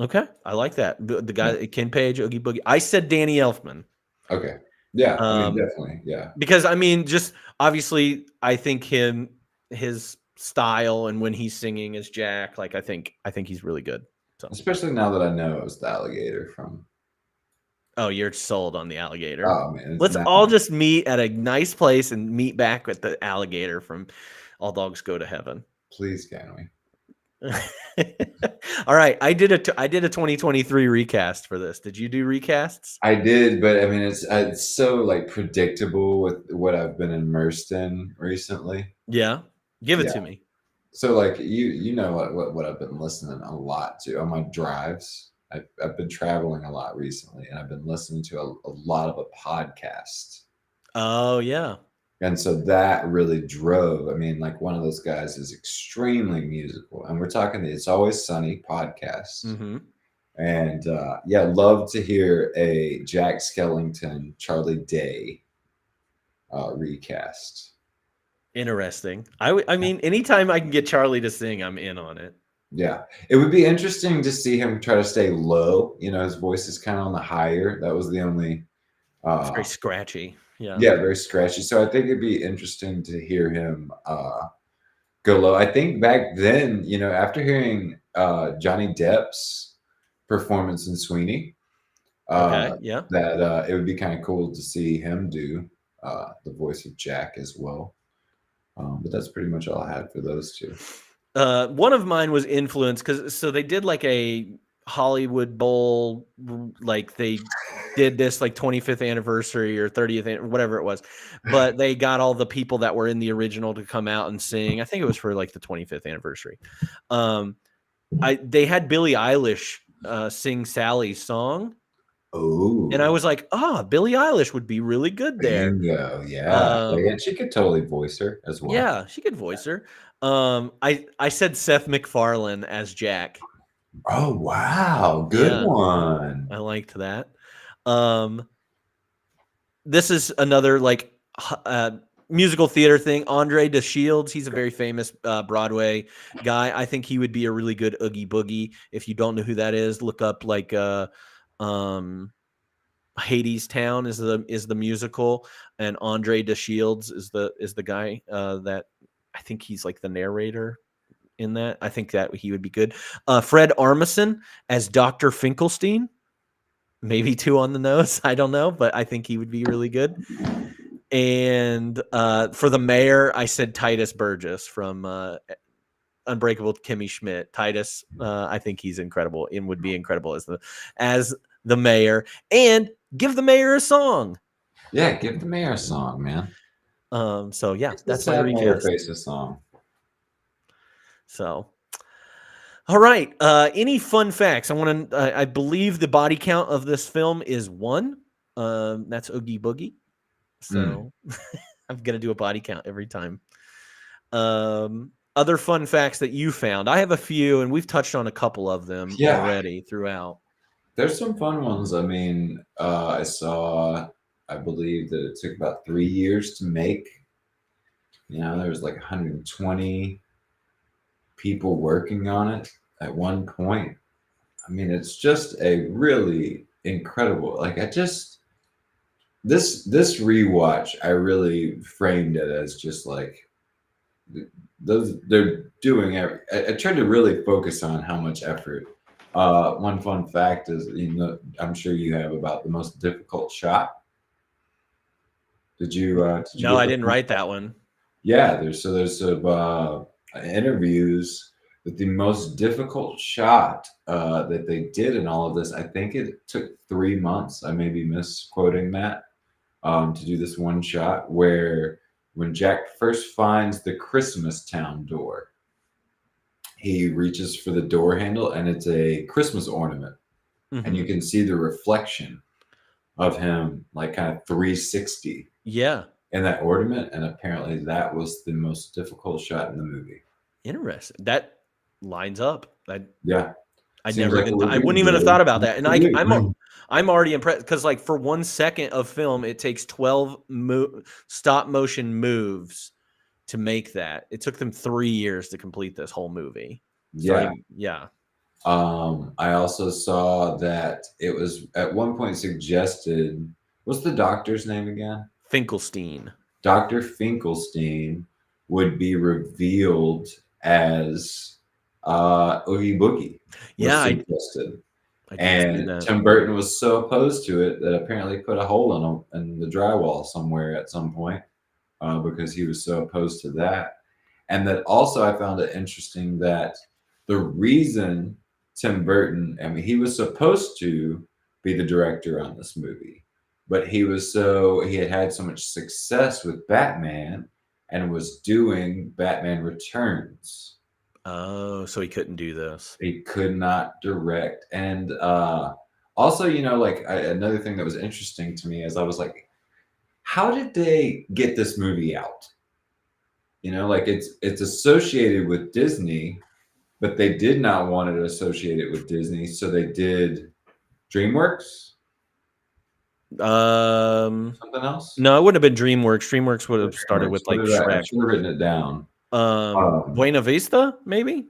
Okay, I like that. The guy, Ken Page, Oogie Boogie. I said Danny Elfman. Okay, yeah, I mean, definitely, yeah. Because I mean, just obviously, I think his style and when he's singing as Jack, like I think he's really good. So especially now that I know it was the alligator from. Oh, you're sold on the alligator. Oh man, let's all just meet at a nice place and meet back with the alligator from All Dogs Go to Heaven. Please, can we? All right, I did a 2023 recast for this. Did you do recasts? I did, but I mean, it's so like predictable with what I've been immersed in recently. Yeah, give it to me. So like you know what I've been listening a lot to on my drives. I've been traveling a lot recently, and I've been listening to a lot of a podcast. Oh yeah. And so that really drove. I mean, like one of those guys is extremely musical, and we're talking the It's Always Sunny podcast. Mm-hmm. And love to hear a Jack Skellington, Charlie Day recast. Interesting. I mean, anytime I can get Charlie to sing, I'm in on it. Yeah, it would be interesting to see him try to stay low. You know, his voice is kind of on the higher. That was the only. It's very scratchy. Yeah, very scratchy. So I think it'd be interesting to hear him go low. I think back then, you know, after hearing Johnny Depp's performance in Sweeney, that it would be kind of cool to see him do the voice of Jack as well. But that's pretty much all I had for those two. One of mine was Influence because they did like a Hollywood Bowl, like they did this like 25th anniversary or 30th, whatever it was, but they got all the people that were in the original to come out and sing. I think it was for like the 25th anniversary. They had Billie Eilish sing Sally's song. Oh, and I was like, Billie Eilish would be really good there. Yeah, she could totally voice her as well. Yeah, she could voice her. I said Seth MacFarlane as Jack. Oh wow, good one. I liked that. this is another like musical theater thing. Andre DeShields, he's a very famous Broadway guy. I think he would be a really good Oogie Boogie. If you don't know who that is, look up like Hades Town is the musical, and Andre DeShields is the guy that I think he's like the narrator in that. I think that he would be good. Fred Armisen as Dr. Finkelstein, maybe too on the nose. I don't know, but I think he would be really good. And for the mayor, I said Titus Burgess from Unbreakable Kimmy Schmidt. Titus, I think he's incredible and would be incredible as the mayor. And give the mayor a song. Yeah, give the mayor a song, man. So yeah, that's my Sad Mayor recast. Faces song. So, all right. Any fun facts? I believe the body count of this film is 1. That's Oogie Boogie. So I'm gonna do a body count every time. Other fun facts that you found. I have a few, and we've touched on a couple of them already throughout. There's some fun ones. I mean, I believe that it took about 3 years to make. There was like 120 people working on it at one point. I mean, it's just a really incredible, this rewatch, I really framed it as just like they're doing I tried to really focus on how much effort. One fun fact is, I'm sure you have about the most difficult shot. Did you No, I didn't write that one. Yeah, there's some interviews with the most difficult shot that they did in all of this. I think it took 3 months. I may be misquoting that, to do this one shot where when Jack first finds the Christmas Town door, he reaches for the door handle and it's a Christmas ornament. Mm-hmm. And you can see the reflection of him like kind of 360 in that ornament. And apparently that was the most difficult shot in the movie. Interesting. That lines up. I Seems I wouldn't even have thought about that. And I'm already impressed because like for 1 second of film, it takes 12 stop motion moves to make that. It took them 3 years to complete this whole movie. So I also saw that it was at one point suggested, what's the doctor's name again? Finkelstein. Dr. Finkelstein would be revealed as Oogie Boogie. And Tim Burton was so opposed to it that apparently put a hole in the drywall somewhere at some point, because he was so opposed to that. And that also I found it interesting that the reason Tim Burton, I mean, he was supposed to be the director on this movie, but he had so much success with Batman and was doing Batman Returns. Oh, so he couldn't do this. He could not direct. And also, another thing that was interesting to me is I was like, how did they get this movie out? It's associated with Disney, but they did not want it associated with Disney, so they did DreamWorks. Something else? No, it wouldn't have been DreamWorks. DreamWorks would have started with like Shrek. I should have written it down. Buena Vista, maybe?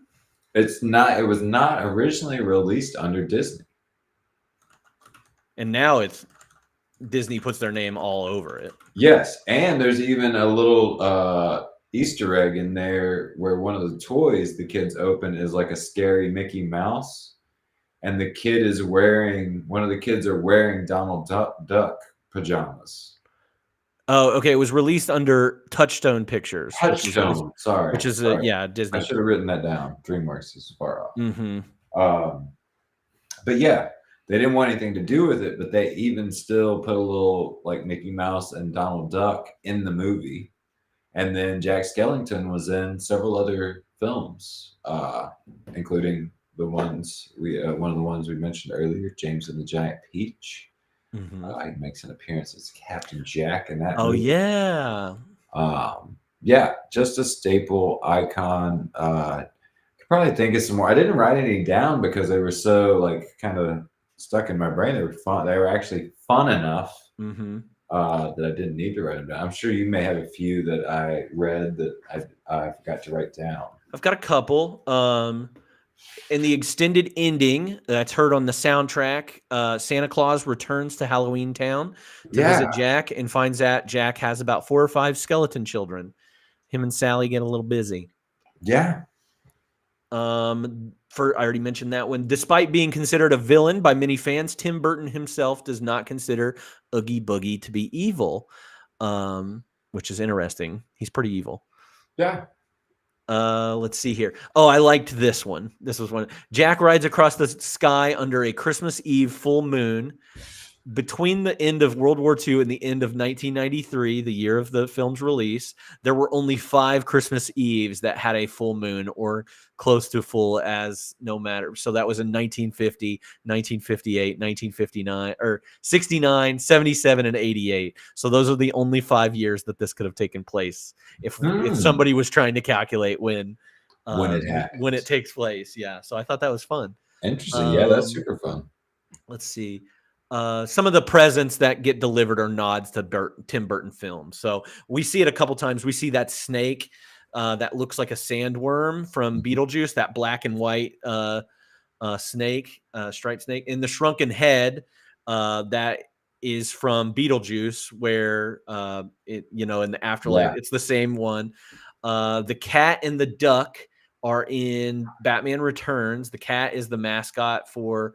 It was not originally released under Disney. And now Disney puts their name all over it. Yes, and there's even a little Easter egg in there where one of the toys the kids open is like a scary Mickey Mouse, and one of the kids are wearing Donald Duck pajamas. Oh, okay. It was released under Touchstone Pictures. Touchstone, sorry. Which is Disney. I should have written that down. DreamWorks is far off. Mm-hmm. But yeah, they didn't want anything to do with it, but they even still put a little like Mickey Mouse and Donald Duck in the movie. And then Jack Skellington was in several other films, including one of the ones we mentioned earlier, James and the Giant Peach. Mm-hmm. He makes an appearance as Captain Jack in that. Oh movie. Yeah. Just a staple icon. Could probably think of some more. I didn't write any down because they were so like kind of stuck in my brain. They were fun. They were actually fun enough. Mm-hmm. that I didn't need to write them down. I'm sure you may have a few that I read that I forgot to write down. I've got a couple. In the extended ending that's heard on the soundtrack, Santa Claus returns to Halloween Town to visit Jack and finds out Jack has about 4 or 5 skeleton children. Him and Sally get a little busy. Yeah. I already mentioned that one. Despite being considered a villain by many fans, Tim Burton himself does not consider Oogie Boogie to be evil, which is interesting. He's pretty evil. Yeah. Let's see here. Oh, I liked this one. This was one. Jack rides across the sky under a Christmas Eve full moon. Between the end of World War II and the end of 1993, the year of the film's release, there were only 5 Christmas Eves that had a full moon or close to full, as no matter. So that was in 1950, 1958, 1959, or 69, 77, and 88. So those are the only 5 years that this could have taken place if somebody was trying to calculate when it takes place. Yeah. So I thought that was fun. Interesting. Yeah, that's super fun. Let's see. Some of the presents that get delivered are nods to Tim Burton films. So we see it a couple times. We see that snake that looks like a sandworm from Beetlejuice, that black and white snake, striped snake. In the shrunken head, that is from Beetlejuice, where in the afterlife, it's the same one. The cat and the duck are in Batman Returns. The cat is the mascot for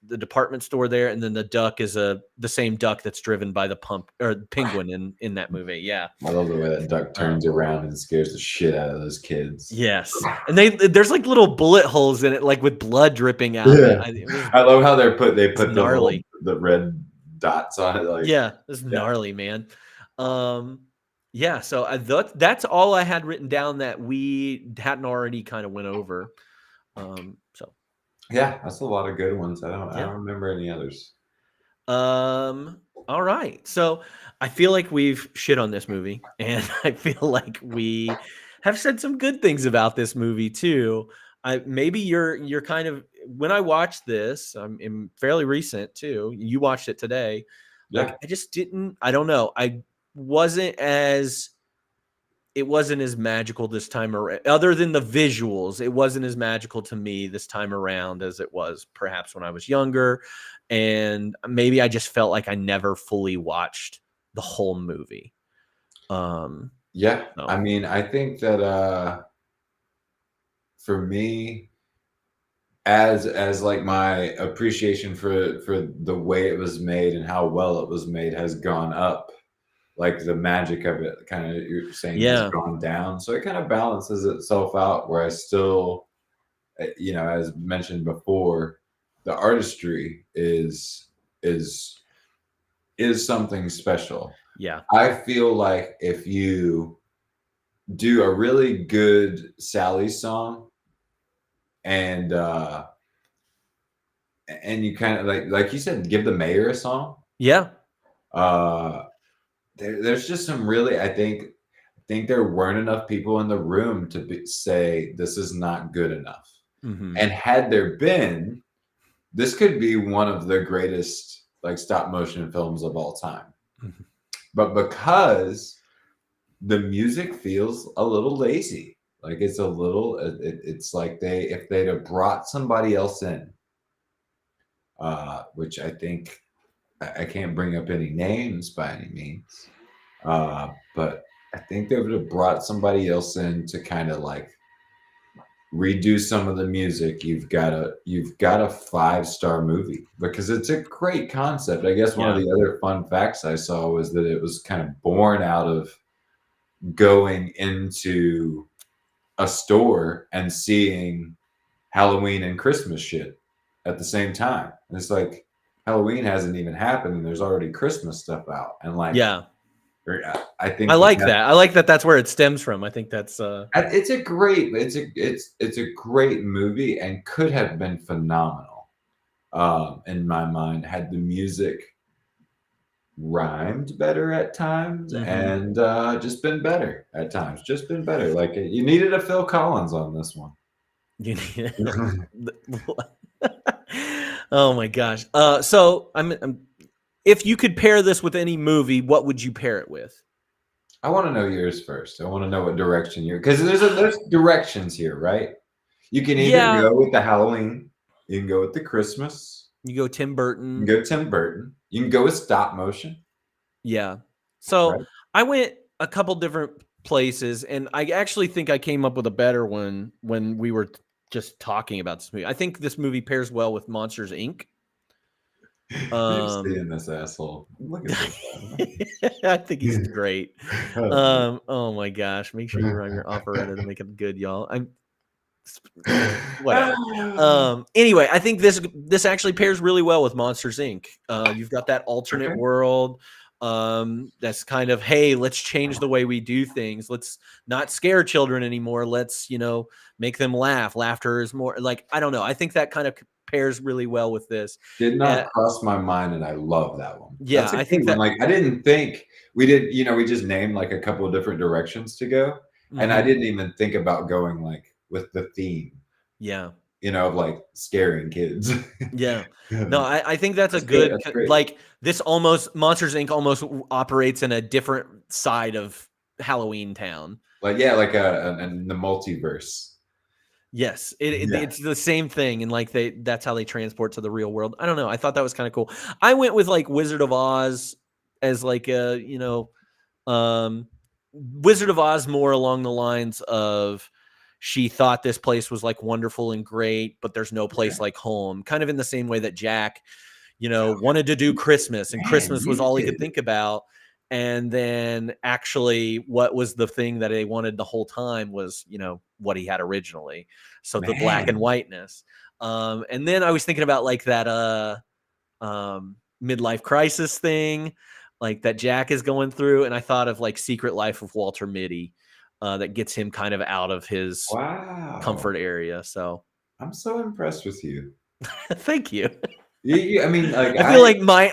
the department store there, and then the duck is the same duck that's driven by the penguin in that movie. Yeah, I love the way that duck turns around and scares the shit out of those kids. Yes, and there's like little bullet holes in it, like with blood dripping out. Yeah. I love how they put gnarly. the red dots on it. Like, yeah, it's gnarly, man. Yeah, so that's all I had written down that we hadn't already kind of went over. So. Yeah, that's a lot of good ones. I don't remember any others. All right. So I feel like we've shit on this movie, and I feel like we have said some good things about this movie too. Maybe you're kind of, when I watched this, I'm fairly recent too. You watched it today. Yeah. Like, I just didn't. I don't know. It wasn't as magical this time around. Other than the visuals, it wasn't as magical to me this time around as it was perhaps when I was younger. And maybe I just felt like I never fully watched the whole movie. Yeah. No. I mean, I think that for me, as like my appreciation for the way it was made and how well it was made has gone up. Like the magic of it, kind of, you're saying, has gone down. So it kind of balances itself out. Where I still, as mentioned before, the artistry is something special. Yeah, I feel like if you do a really good Sally song, and you kind of like you said, give the mayor a song. Yeah. There's just some really, I think there weren't enough people in the room to say this is not good enough. Mm-hmm. And had there been, this could be one of the greatest like stop motion films of all time. Mm-hmm. But because the music feels a little lazy, like it's a little, it's like if they'd have brought somebody else in, which I think, I can't bring up any names by any means, but I think they would have brought somebody else in to kind of like redo some of the music. You've got a 5-star movie because it's a great concept. I guess one of the other fun facts I saw was that it was kind of born out of going into a store and seeing Halloween and Christmas shit at the same time. And it's like, Halloween hasn't even happened and there's already Christmas stuff out. And like, I think I like that. I like that. That's where it stems from. I think that's it's a great movie and could have been phenomenal. In my mind, had the music rhymed better at times, and just been better at times. Just been better. Like, you needed a Phil Collins on this one. You need Oh my gosh. So if you could pair this with any movie, what would you pair it with? I want to know yours first. I want to know what direction you're, because there's directions here, right? You can either go with the Halloween, you can go with the Christmas, you go Tim you Burton. can go Tim Burton, you can go with stop motion. Yeah. So Right. I went a couple different places, and I actually think I came up with a better one when we were just talking about this movie. I think this movie pairs well with Monsters Inc. You're seeing this asshole. Look at this. I think he's great. Oh, Oh my gosh! Make sure you run your operetta to make it good, y'all. Whatever. Anyway, I think this actually pairs really well with Monsters Inc. You've got that alternate world. That's kind of, hey, let's change the way we do things. Let's not scare children anymore. Let's, make them laugh. Laughter is more like, I don't know. I think that kind of pairs really well with this. did not cross my mind, and I love that one. Yeah, That's a I think good that one. Like, I didn't think we did. We just named like a couple of different directions to go, and I didn't even think about going like with the theme. Yeah. Of like scaring kids. Yeah. No, I think that's a That's good, great, that's great. like this Monsters Inc. almost operates in a different side of Halloween Town. Like, yeah, like in the multiverse. Yes, Yeah. it's the same thing, and like that's how they transport to the real world. I don't know. I thought that was kind of cool. I went with like Wizard of Oz as like a Wizard of Oz more along the lines of she thought this place was like wonderful and great, but there's no place like home. Kind of in the same way that Jack, wanted to do Christmas, and Christmas was all he could think about. And then actually what was the thing that they wanted the whole time was, what he had originally. So the black and whiteness. And then I was thinking about like that midlife crisis thing, like that Jack is going through. And I thought of like Secret Life of Walter Mitty, that gets him kind of out of his comfort area. So I'm so impressed with you. thank you. I mean, like,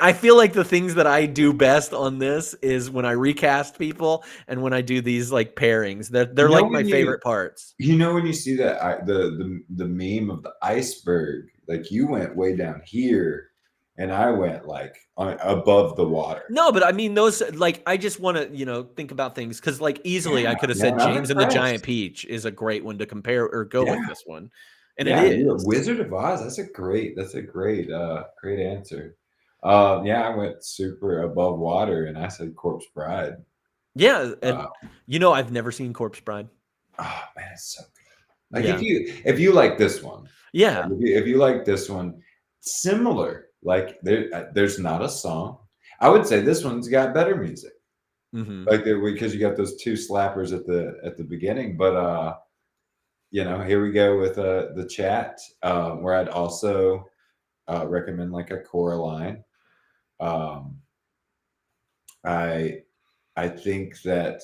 I feel like the things that I do best on this is when I recast people and when I do these like pairings. They're like my favorite parts. When you see that the meme of the iceberg, like you went way down here, and I went like above the water. No, but I mean those, like, I just want to think about things because like easily I could have said James and the Giant Peach is a great one to compare or go with this one. And it is Wizard of Oz. That's a great great answer. I went super above water, and I said Corpse Bride. Yeah, and I've never seen Corpse Bride. Oh man, it's so good. Like if you like this one, if you like this one, similar. Like there's not a song. I would say this one's got better music. Like because you got those two slappers at the beginning, but here we go with the chat, where I'd also recommend like a Coraline. I think that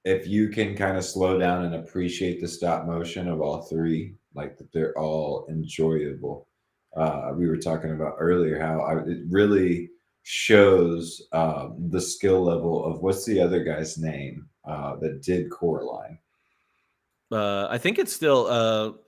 if you can kind of slow down and appreciate the stop motion of all three, like that they're all enjoyable. We were talking about earlier how it really shows the skill level of what's the other guy's name that did Coraline. I think it's still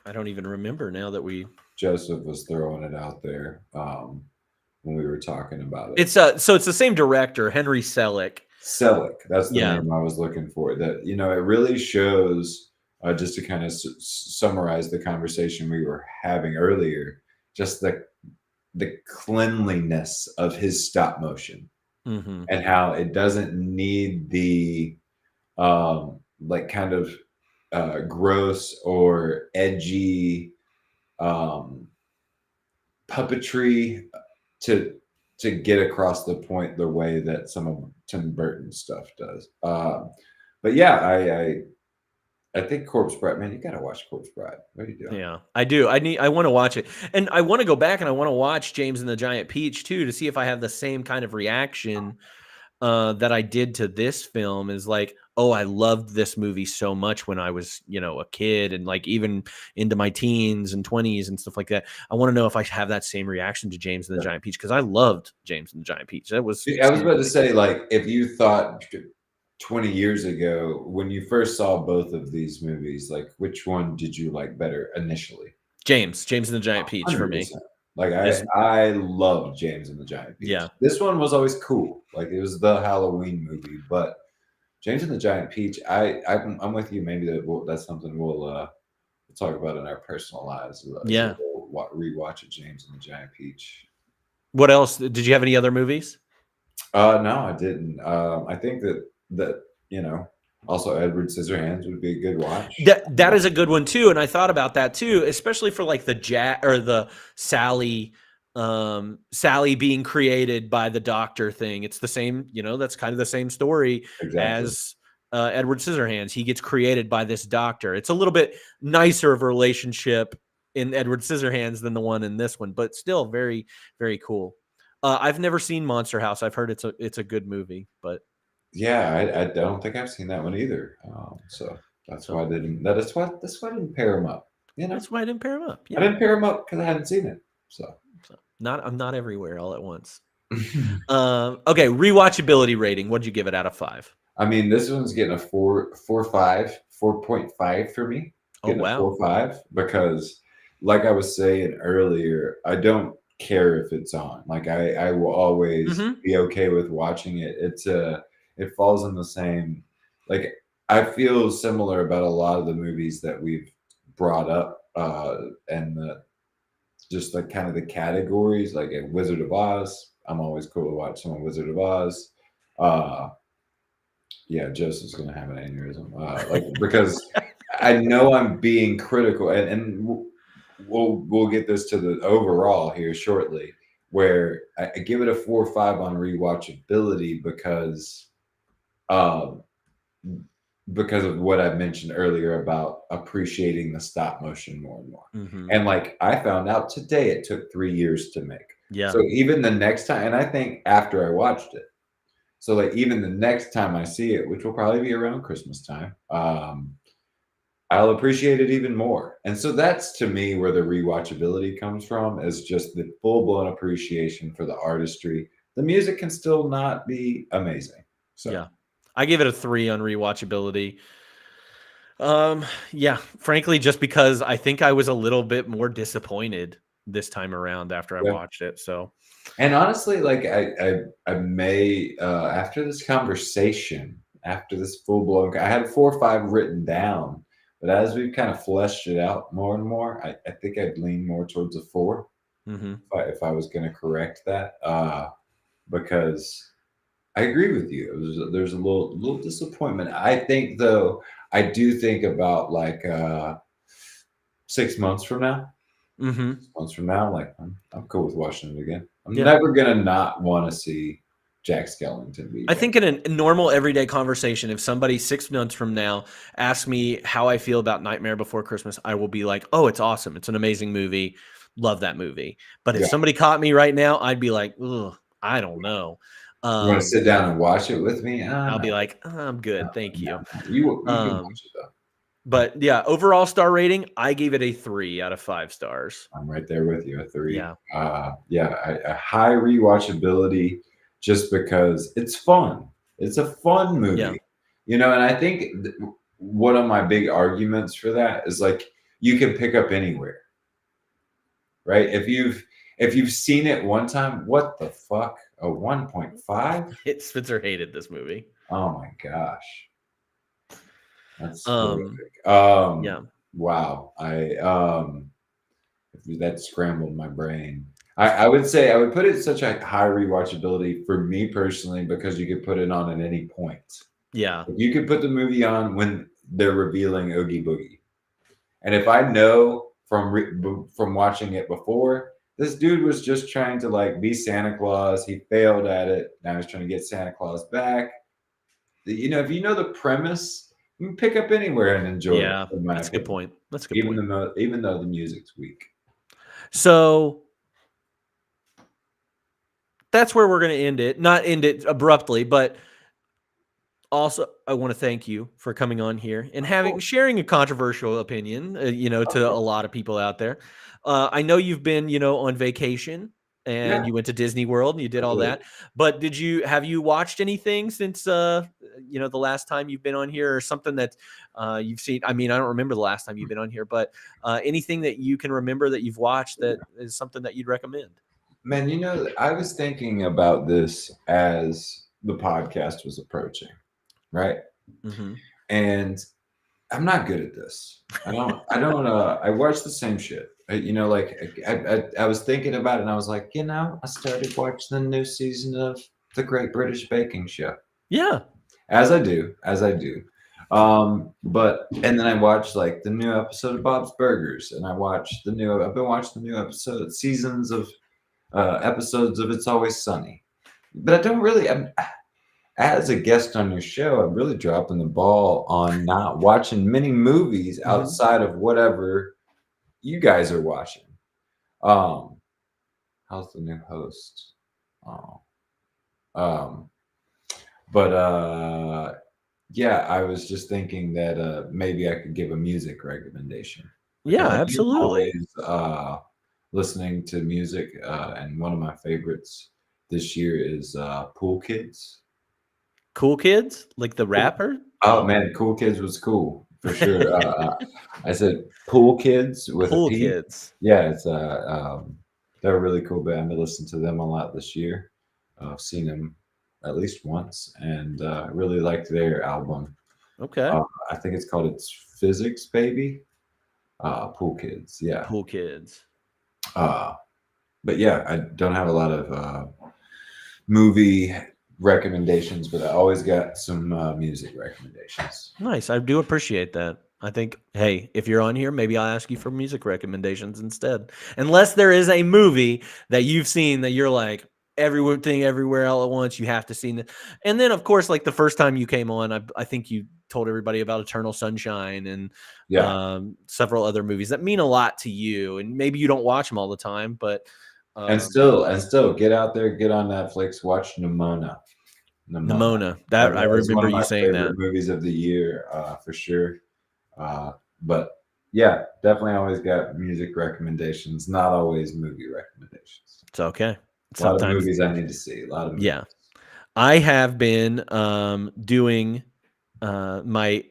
I don't even remember now that Joseph was throwing it out there when we were talking about it. It's so it's the same director, Henry Selick. Selick, that's the name I was looking for. That it really shows, just to kind of summarize the conversation we were having earlier, just the cleanliness of his stop motion, and how it doesn't need the like kind of gross or edgy puppetry to get across the point the way that some of Tim Burton stuff does. But yeah, I think Corpse Bride, man, you gotta watch Corpse Bride. What are you doing? Yeah, I do. I want to watch it, and I want to go back and I want to watch James and the Giant Peach too, to see if I have the same kind of reaction that I did to this film. Is like, oh, I loved this movie so much when I was, a kid, and like even into my teens and 20s and stuff like that. I want to know if I have that same reaction to James and the Giant Peach, because I loved James and the Giant Peach. That was. I was about to say, like, if you thought 20 years ago when you first saw both of these movies, like which one did you like better initially? James and the Giant Peach 100%. For me. Like This- I love James and the Giant Peach. Yeah. This one was always cool. Like it was the Halloween movie, but James and the Giant Peach, I'm with you. Maybe that's something we'll talk about in our personal lives. Yeah. We'll rewatch it, James and the Giant Peach. What else? Did you have any other movies? No, I didn't. I think that also Edward Scissorhands would be a good watch. That is a good one too, and I thought about that too, especially for like the Jack or the Sally being created by the doctor thing. It's the same, that's kind of the same story Exactly. as Edward Scissorhands. He gets created by this doctor. It's a little bit nicer of a relationship in Edward Scissorhands than the one in this one, but still very, very cool. I've never seen Monster House. I've heard it's a good movie, but yeah, I don't think I've seen that one either. So that's why I didn't. That's why I didn't pair them up. That's why I didn't pair them up. I didn't pair them up because I hadn't seen it. So I'm not everywhere all at once. Okay, rewatchability rating. What'd you give it out of 5? I mean, this one's getting a 4.5 for me. Oh wow, 4.5 because, like I was saying earlier, I don't care if it's on. Like I will always be okay with watching it. It falls in the same. Like I feel similar about a lot of the movies that we've brought up, and just like kind of the categories. Like a Wizard of Oz, I'm always cool to watch some Wizard of Oz. Yeah, Joseph's gonna have an aneurysm, because I know I'm being critical, and we'll get this to the overall here shortly, where I give it a 4 or 5 on rewatchability because of what I mentioned earlier about appreciating the stop motion more and more. And like I found out today, it took 3 years to make. Yeah. So even the next time, and I think after I watched it, so like even the next time I see it, which will probably be around Christmas time, I'll appreciate it even more. And so that's to me where the rewatchability comes from, is just the full-blown appreciation for the artistry. The music can still not be amazing. So yeah, I give it a 3 on rewatchability. Yeah, frankly, just because I think I was a little bit more disappointed this time around after I watched it. So, and honestly, like I may after this conversation, after this full-blown, I had 4 or 5 written down. But as we've kind of fleshed it out more and more, I think I'd lean more towards a 4 if I was going to correct that, because I agree with you. There's a little disappointment. I think, though, I do think about like 6 months from now. 6 months from now, like I'm cool with watching it again. I'm never going to not want to see Jack Skellington be. I think in a normal everyday conversation, if somebody 6 months from now asks me how I feel about Nightmare Before Christmas, I will be like, oh, it's awesome. It's an amazing movie. Love that movie. But if somebody caught me right now, I'd be like, ugh, I don't know. You want to sit down and watch it with me? I'll be like, I'm good. Thank you. You can watch it though. But yeah, overall star rating, I gave it a 3 out of 5 stars. I'm right there with you, a 3. Yeah. A high rewatchability, just because it's fun. It's a fun movie, and I think one of my big arguments for that is like you can pick up anywhere, right? If you've seen it one time, what the fuck? A 1.5? Spencer hated this movie. Oh my gosh, that's horrific. Wow, that scrambled my brain. I would say I would put it such a high rewatchability for me personally because you could put it on at any point. Yeah. You could put the movie on when they're revealing Oogie Boogie. And if I know from watching it before, this dude was just trying to like be Santa Claus. He failed at it. Now he's trying to get Santa Claus back. If you know the premise, you can pick up anywhere and enjoy it. Yeah, that's a good point. That's a good point. Even though the music's weak. So that's where we're going to end it. Not end it abruptly, but also I want to thank you for coming on here and sharing a controversial opinion, to a lot of people out there. I know you've been, on vacation and you went to Disney World and you did all that. But have you watched anything since the last time you've been on here, or something that you've seen? I mean, I don't remember the last time you've been on here, but anything that you can remember that you've watched that is something that you'd recommend? Man, I was thinking about this as the podcast was approaching, right? Mm-hmm. And I'm not good at this. I watch the same shit. I was thinking about it and I was like, I started watching the new season of The Great British Baking Show. Yeah. As I do. And then I watched like the new episode of Bob's Burgers, and I've been watching the new seasons of episodes of It's Always Sunny. But I don't really, as a guest on your show, I'm really dropping the ball on not watching many movies outside of whatever you guys are watching. How's the new host? Yeah, I was just thinking that maybe I could give a music recommendation. Yeah, I'm absolutely. always listening to music, and one of my favorites this year is Pool Kids. Cool Kids, like the rapper. Oh man, Cool Kids was cool for sure. I said Pool Kids with Cool a P. Kids. Yeah, it's they're a really cool band. I listened to them a lot this year. I've seen them at least once, and really liked their album. Okay. I think it's called It's Physics, Baby. Pool Kids, yeah. Cool Kids. But yeah, I don't have a lot of movie recommendations, but I always got some music recommendations. Nice. I do appreciate that. I think, hey, if you're on here, maybe I'll ask you for music recommendations instead. Unless there is a movie that you've seen that you're like, everything everywhere all at once, you have to see it. And then, of course, like the first time you came on, I think you told everybody about Eternal Sunshine and several other movies that mean a lot to you. And maybe you don't watch them all the time, but and still get out there, get on Netflix, watch Nimona. That I remember you saying that. Movies of the year, for sure. But yeah, definitely always got music recommendations, not always movie recommendations. It's okay. A lot of movies I need to see. A lot of movies. Yeah. I have been doing my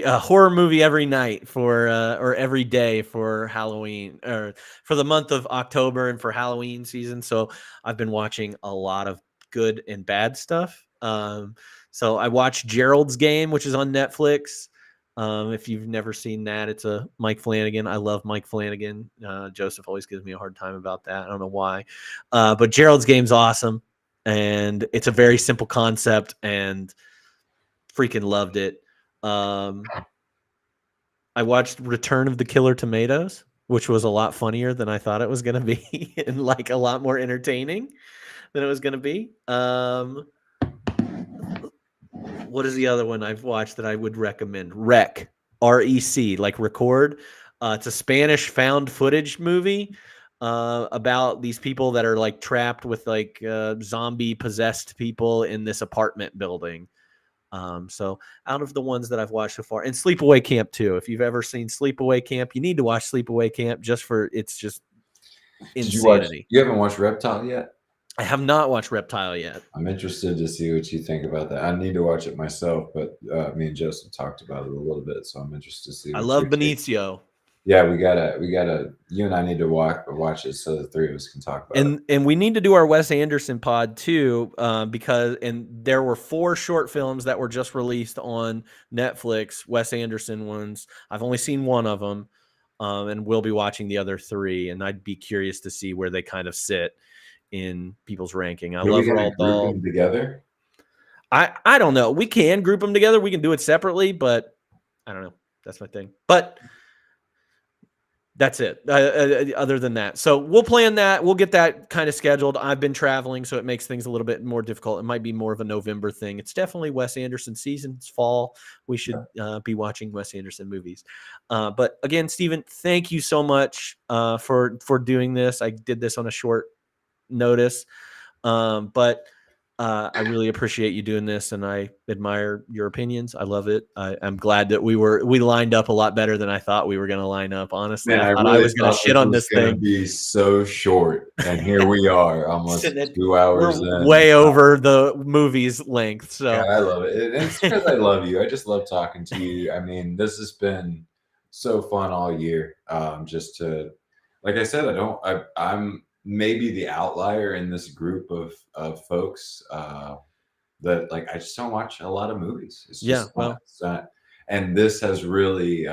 horror movie every night or every day for Halloween, or for the month of October and for Halloween season. So I've been watching a lot of good and bad stuff. So I watched Gerald's Game, which is on Netflix. If you've never seen that, it's a Mike Flanagan. I love Mike Flanagan. Joseph always gives me a hard time about that. I don't know why. But Gerald's Game's awesome. And it's a very simple concept, and freaking loved it. I watched Return of the Killer Tomatoes, which was a lot funnier than I thought it was going to be, and like a lot more entertaining than it was going to be. What is the other one I've watched that I would recommend? REC, R-E-C, like record. It's a Spanish found footage movie about these people that are like trapped with like zombie possessed people in this apartment building. So out of the ones that I've watched so far, and Sleepaway Camp too. If you've ever seen Sleepaway Camp, you need to watch Sleepaway Camp it's just insanity. You haven't watched Reptile yet? I have not watched Reptile yet. I'm interested to see what you think about that. I need to watch it myself, but me and Joseph talked about it a little bit, so I'm interested to see. I love Benicio. Yeah, we gotta. You and I need to watch it so the three of us can talk about it. And we need to do our Wes Anderson pod too, because there were 4 short films that were just released on Netflix, Wes Anderson ones. I've only seen one of them, and we'll be watching the other 3. And I'd be curious to see where they kind of sit in people's ranking. I love Roald Dahl. Together? I don't know. We can group them together. We can do it separately, but I don't know. That's my thing. But that's it. Other than that, so we'll plan that. We'll get that kind of scheduled. I've been traveling, so it makes things a little bit more difficult. It might be more of a November thing. It's definitely Wes Anderson season. It's fall. We should be watching Wes Anderson movies. But again, Steven, thank you so much for doing this. I did this on a short notice, but I really appreciate you doing this, and I admire your opinions. I love it. I'm glad that we lined up a lot better than I thought we were going to line up. Honestly, Man, I thought I really was going to thought shit on this gonna thing. be so short, and here we are, almost Sitting at- 2 hours We're in. way over the movie's length. So Yeah, I love it. And it's because I love you. I just love talking to you. I mean, this has been so fun all year. Just to, like I said, I'm maybe the outlier in this group of folks that like I just don't watch a lot of movies. It's Yeah, just it's not, and this has really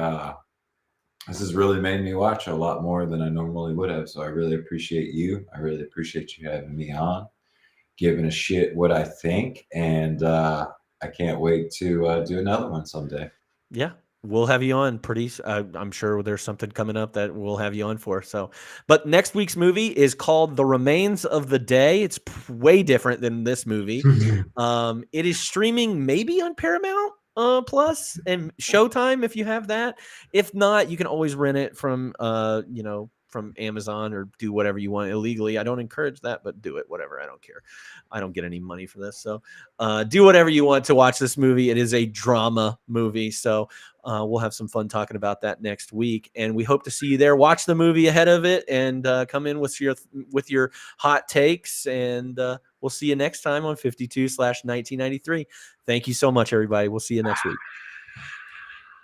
made me watch a lot more than I normally would have. So I really appreciate you. I really appreciate you having me on, giving a shit what I think, and I can't wait to do another one someday. yeah, we'll have you on I'm sure there's something coming up that we'll have you on for. So, but next week's movie is called The Remains of the Day. It's way different than this movie. It is streaming maybe on Paramount Plus and Showtime if you have that. If not, you can always rent it from from Amazon or do whatever you want illegally. I don't encourage that, but do it, whatever. I don't care. I don't get any money for this. So do whatever you want to watch this movie. It is a drama movie. So we'll have some fun talking about that next week. And we hope to see you there. Watch the movie ahead of it and come in with your hot takes. And we'll see you next time on 52/1993. Thank you so much, everybody. We'll see you next week.